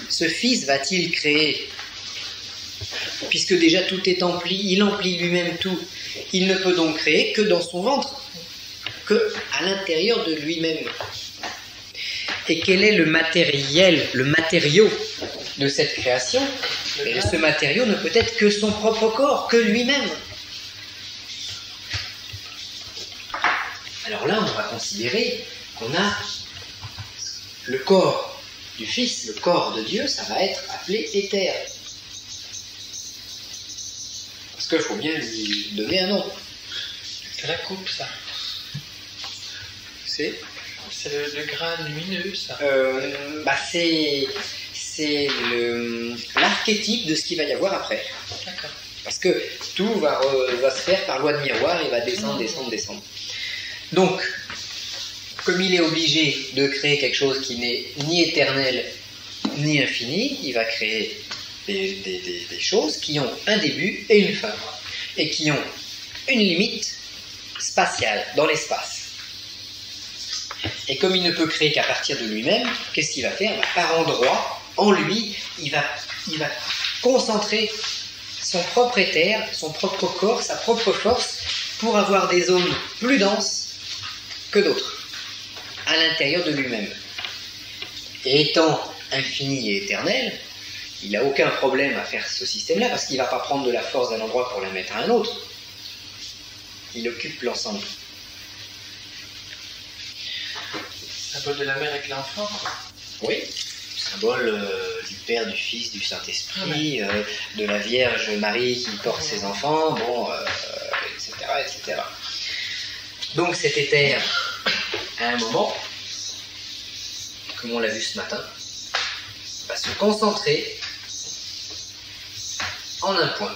ce Fils va-t-il créer? Puisque déjà tout est empli, il emplit lui-même tout. Il ne peut donc créer que dans son ventre, que à l'intérieur de lui-même. Et quel est le matériau de cette création? Et ce matériau ne peut être que son propre corps, que lui-même. Alors là, on va considérer qu'on a le corps du Fils, le corps de Dieu, ça va être appelé éther. Parce qu'il faut bien lui donner un nom. C'est la coupe, ça. C'est le grain lumineux, ça. C'est l'archétype de ce qu'il va y avoir après. D'accord. Parce que tout va se faire par loi de miroir, il va descendre. Donc, comme il est obligé de créer quelque chose qui n'est ni éternel ni infini, il va créer des choses qui ont un début et une fin, et qui ont une limite spatiale dans l'espace. Et comme il ne peut créer qu'à partir de lui-même, qu'est-ce qu'il va faire? Par endroit, en lui, il va concentrer son propre éther, son propre corps, sa propre force, pour avoir des zones plus denses que d'autres, à l'intérieur de lui-même. Et étant infini et éternel, il n'a aucun problème à faire ce système-là, parce qu'il ne va pas prendre de la force d'un endroit pour la mettre à un autre. Il occupe l'ensemble. Symbole de la mère avec l'enfant. Oui, symbole du Père, du Fils, du Saint-Esprit, de la Vierge Marie qui porte ses enfants, bon, etc., etc. Donc cet éther, à un moment, comme on l'a vu ce matin, va se concentrer en un point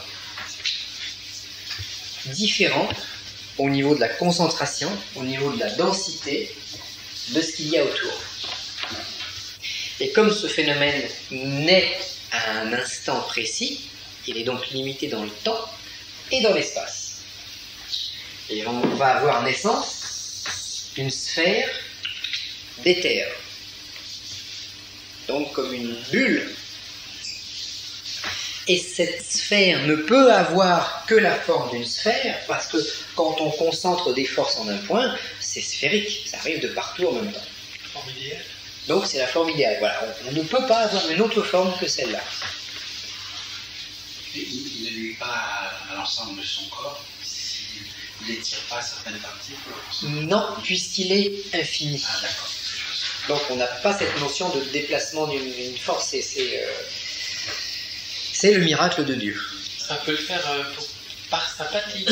différent au niveau de la concentration, au niveau de la densité de ce qu'il y a autour. Et comme ce phénomène naît à un instant précis, il est donc limité dans le temps et dans l'espace. Et on va avoir naissance d'une sphère d'éther. Donc comme une bulle. Et cette sphère ne peut avoir que la forme d'une sphère, parce que quand on concentre des forces en un point, c'est sphérique, ça arrive de partout en même temps. Forme idéale. Donc c'est la forme idéale. Voilà, on ne peut pas avoir une autre forme que celle-là. Il ne nuit pas à l'ensemble de son corps, il n'étire pas certaines parties. Non, puisqu'il est infini. Ah d'accord. Donc on n'a pas cette notion de déplacement d'une force, c'est le miracle de Dieu. Ça peut le faire par sympathie.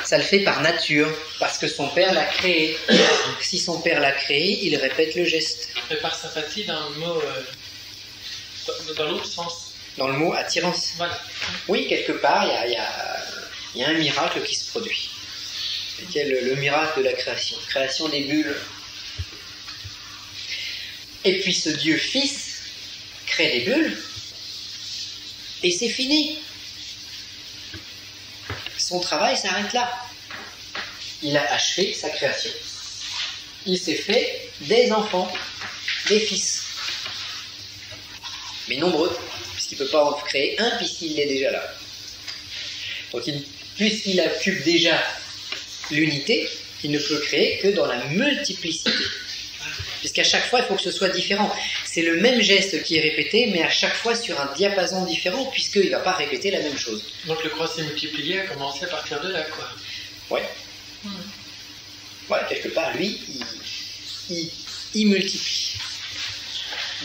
Ça le fait par nature, parce que son père l'a créé. Si son père l'a créé, il répète le geste. Mais par sympathie dans le mot, dans l'autre sens. Dans le mot attirance. Voilà. Oui, quelque part, il y a un miracle qui se produit. C'est le miracle de la création. Création des bulles. Et puis ce Dieu Fils crée des bulles, et c'est fini. Son travail s'arrête là. Il a achevé sa création. Il s'est fait des enfants, des fils. Mais nombreux, puisqu'il ne peut pas en créer un, puisqu'il est déjà là. Donc puisqu'il occupe déjà l'unité, il ne peut créer que dans la multiplicité. Puisqu'à chaque fois, il faut que ce soit différent. C'est le même geste qui est répété, mais à chaque fois sur un diapason différent, puisqu'il ne va pas répéter la même chose. Donc le croissant multiplié a commencé à partir de là, quoi. Ouais. Ouais, quelque part, lui, il multiplie.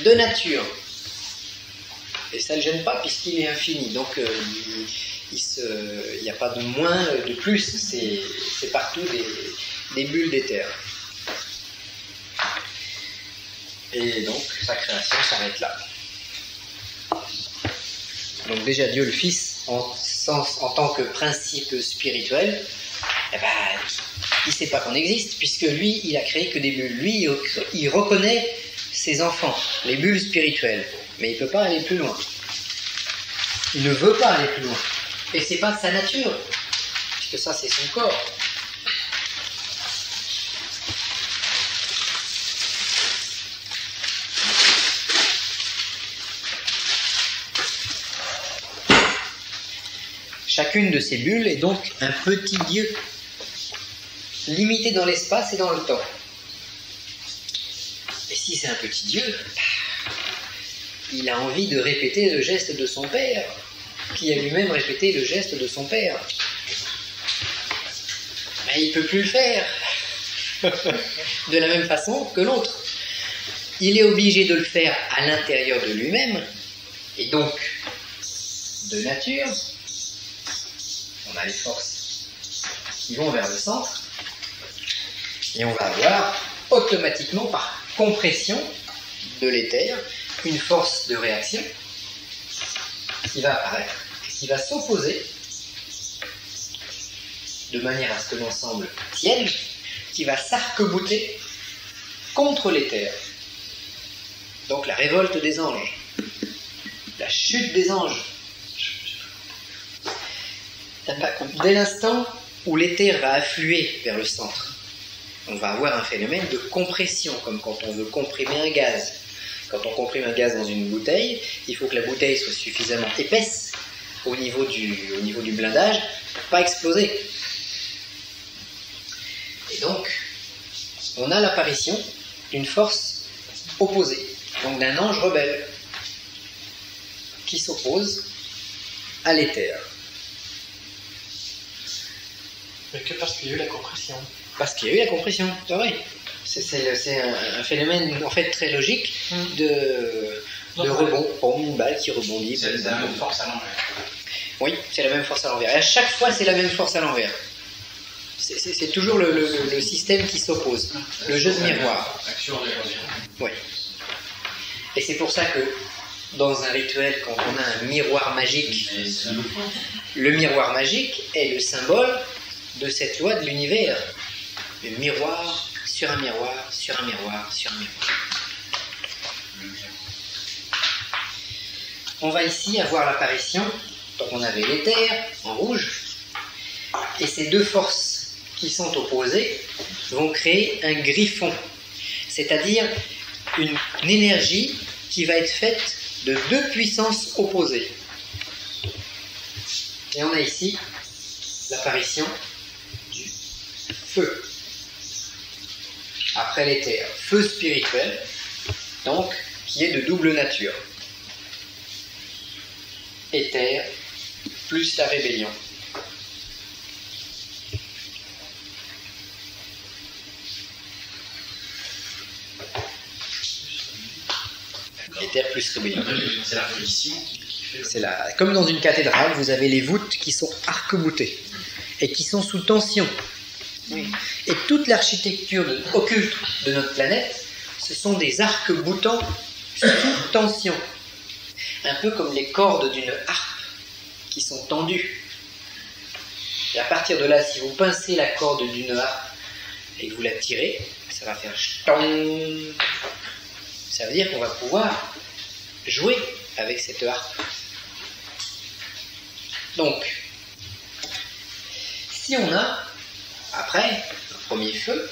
De nature. Et ça ne le gêne pas, puisqu'il est infini. Donc, il n'y a pas de moins, de plus. C'est partout des bulles d'éther. Et donc, sa création s'arrête là. Donc déjà, Dieu le Fils, en tant que principe spirituel, eh ben, il ne sait pas qu'on existe, puisque lui, il a créé que des bulles. Lui, il reconnaît ses enfants, les bulles spirituelles, mais il ne peut pas aller plus loin. Il ne veut pas aller plus loin. Et ce n'est pas sa nature, puisque ça, c'est son corps. Chacune de ces bulles est donc un petit Dieu, limité dans l'espace et dans le temps. Et si c'est un petit Dieu, il a envie de répéter le geste de son père, qui a lui-même répété le geste de son père. Mais il ne peut plus le faire de la même façon que l'autre. Il est obligé de le faire à l'intérieur de lui-même, et donc de nature. On a les forces qui vont vers le centre, et on va avoir automatiquement, par compression de l'éther, une force de réaction qui va apparaître, qui va s'opposer de manière à ce que l'ensemble tienne, qui va s'arc-bouter contre l'éther. Donc la révolte des anges, la chute des anges. Dès l'instant où l'éther va affluer vers le centre, on va avoir un phénomène de compression, comme quand on veut comprimer un gaz. Quand on comprime un gaz dans une bouteille, il faut que la bouteille soit suffisamment épaisse au niveau du blindage pour ne pas exploser. Et donc, on a l'apparition d'une force opposée, donc d'un ange rebelle, qui s'oppose à l'éther. Mais que parce qu'il y a eu la compression. Parce qu'il y a eu la compression, c'est vrai. C'est un phénomène en fait très logique de rebond. Bon, une balle qui rebondit. C'est la même force à l'envers. Oui, c'est la même force à l'envers. Et à chaque fois, c'est la même force à l'envers. C'est toujours le système qui s'oppose. Le jeu de miroir. Oui. Et c'est pour ça que dans un rituel, quand on a un miroir magique, le miroir magique est le symbole de cette loi de l'univers. Le miroir sur un miroir, sur un miroir, sur un miroir. On va ici avoir l'apparition, donc on avait l'éther en rouge, et ces deux forces qui sont opposées vont créer un griffon, c'est-à-dire une énergie qui va être faite de deux puissances opposées. Et on a ici l'apparition du feu. Après l'éther, feu spirituel, donc qui est de double nature. Éther plus la rébellion. Éther plus rébellion. C'est la religion qui fait. Comme dans une cathédrale, vous avez les voûtes qui sont arc-boutées et qui sont sous tension. Oui. Et toute l'architecture occulte de notre planète, ce sont des arcs boutants sous tension. Un peu comme les cordes d'une harpe qui sont tendues. Et à partir de là, si vous pincez la corde d'une harpe et que vous la tirez, ça va faire ch'tong. Ça veut dire qu'on va pouvoir jouer avec cette harpe. Donc, si on a, après, le premier feu,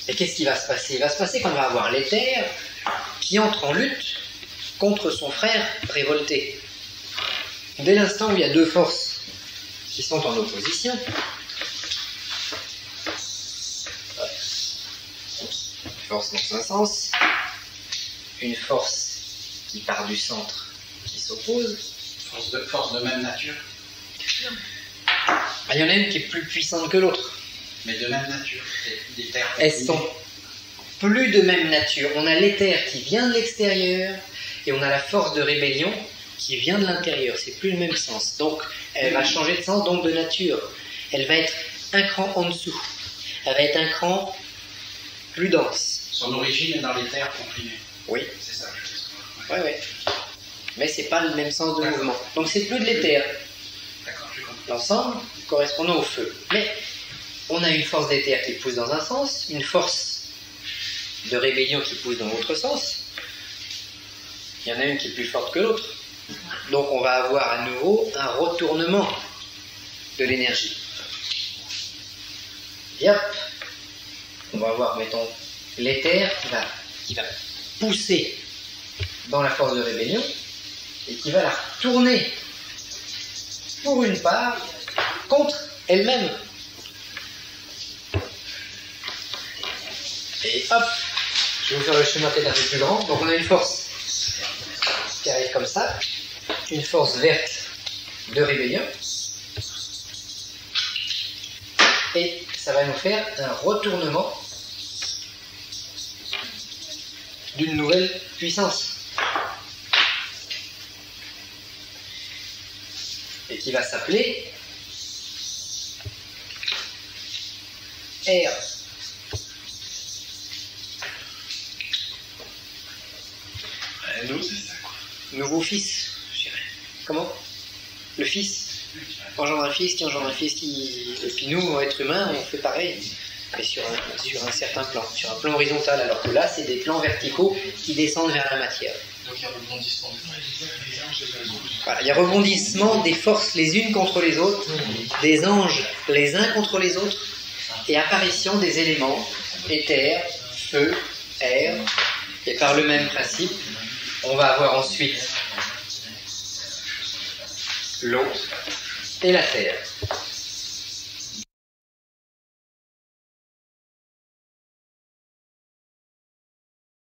et qu'est-ce qui va se passer? Il va se passer qu'on va avoir l'éther qui entre en lutte contre son frère révolté. Dès l'instant où il y a deux forces qui sont en opposition, une force dans un sens, une force qui part du centre qui s'oppose. Force de même nature. Il y en a une qui est plus puissante que l'autre. Mais de même nature. Des terres. Elles sont plus de même nature. On a l'éther qui vient de l'extérieur et on a la force de rébellion qui vient de l'intérieur. C'est plus le même sens. Donc, elle va changer de sens, donc de nature. Elle va être un cran en dessous. Elle va être un cran plus dense. Son origine est dans les terres comprimées. Oui. C'est ça. Oui, oui. Mais c'est pas le même sens de mouvement. Donc c'est plus de l'éther. D'accord, je comprends. L'ensemble correspondant au feu. Mais on a une force d'éther qui pousse dans un sens, une force de rébellion qui pousse dans l'autre sens. Il y en a une qui est plus forte que l'autre. Donc on va avoir à nouveau un retournement de l'énergie. Et hop, on va avoir, mettons, l'éther qui va pousser dans la force de rébellion et qui va la retourner pour une part contre elle-même. Et hop, je vais vous faire le schéma peut-être un peu plus grand. Donc on a une force qui arrive comme ça, une force verte de rébellion, et ça va nous faire un retournement d'une nouvelle puissance. Et qui va s'appeler R. Nous, c'est ça, quoi. Nouveau fils, je dirais. Comment? Le fils engendre un fils, qui engendre un fils, qui... Et puis nous, être humains, on fait pareil. Mais sur un certain plan, sur un plan horizontal, alors que là, c'est des plans verticaux qui descendent vers la matière. Donc il y a rebondissement des anges et des autres. Voilà, il y a rebondissement des forces les unes contre les autres, des anges les uns contre les autres, et apparition des éléments, éther, feu, air, et par le même principe, on va avoir ensuite l'eau et la terre.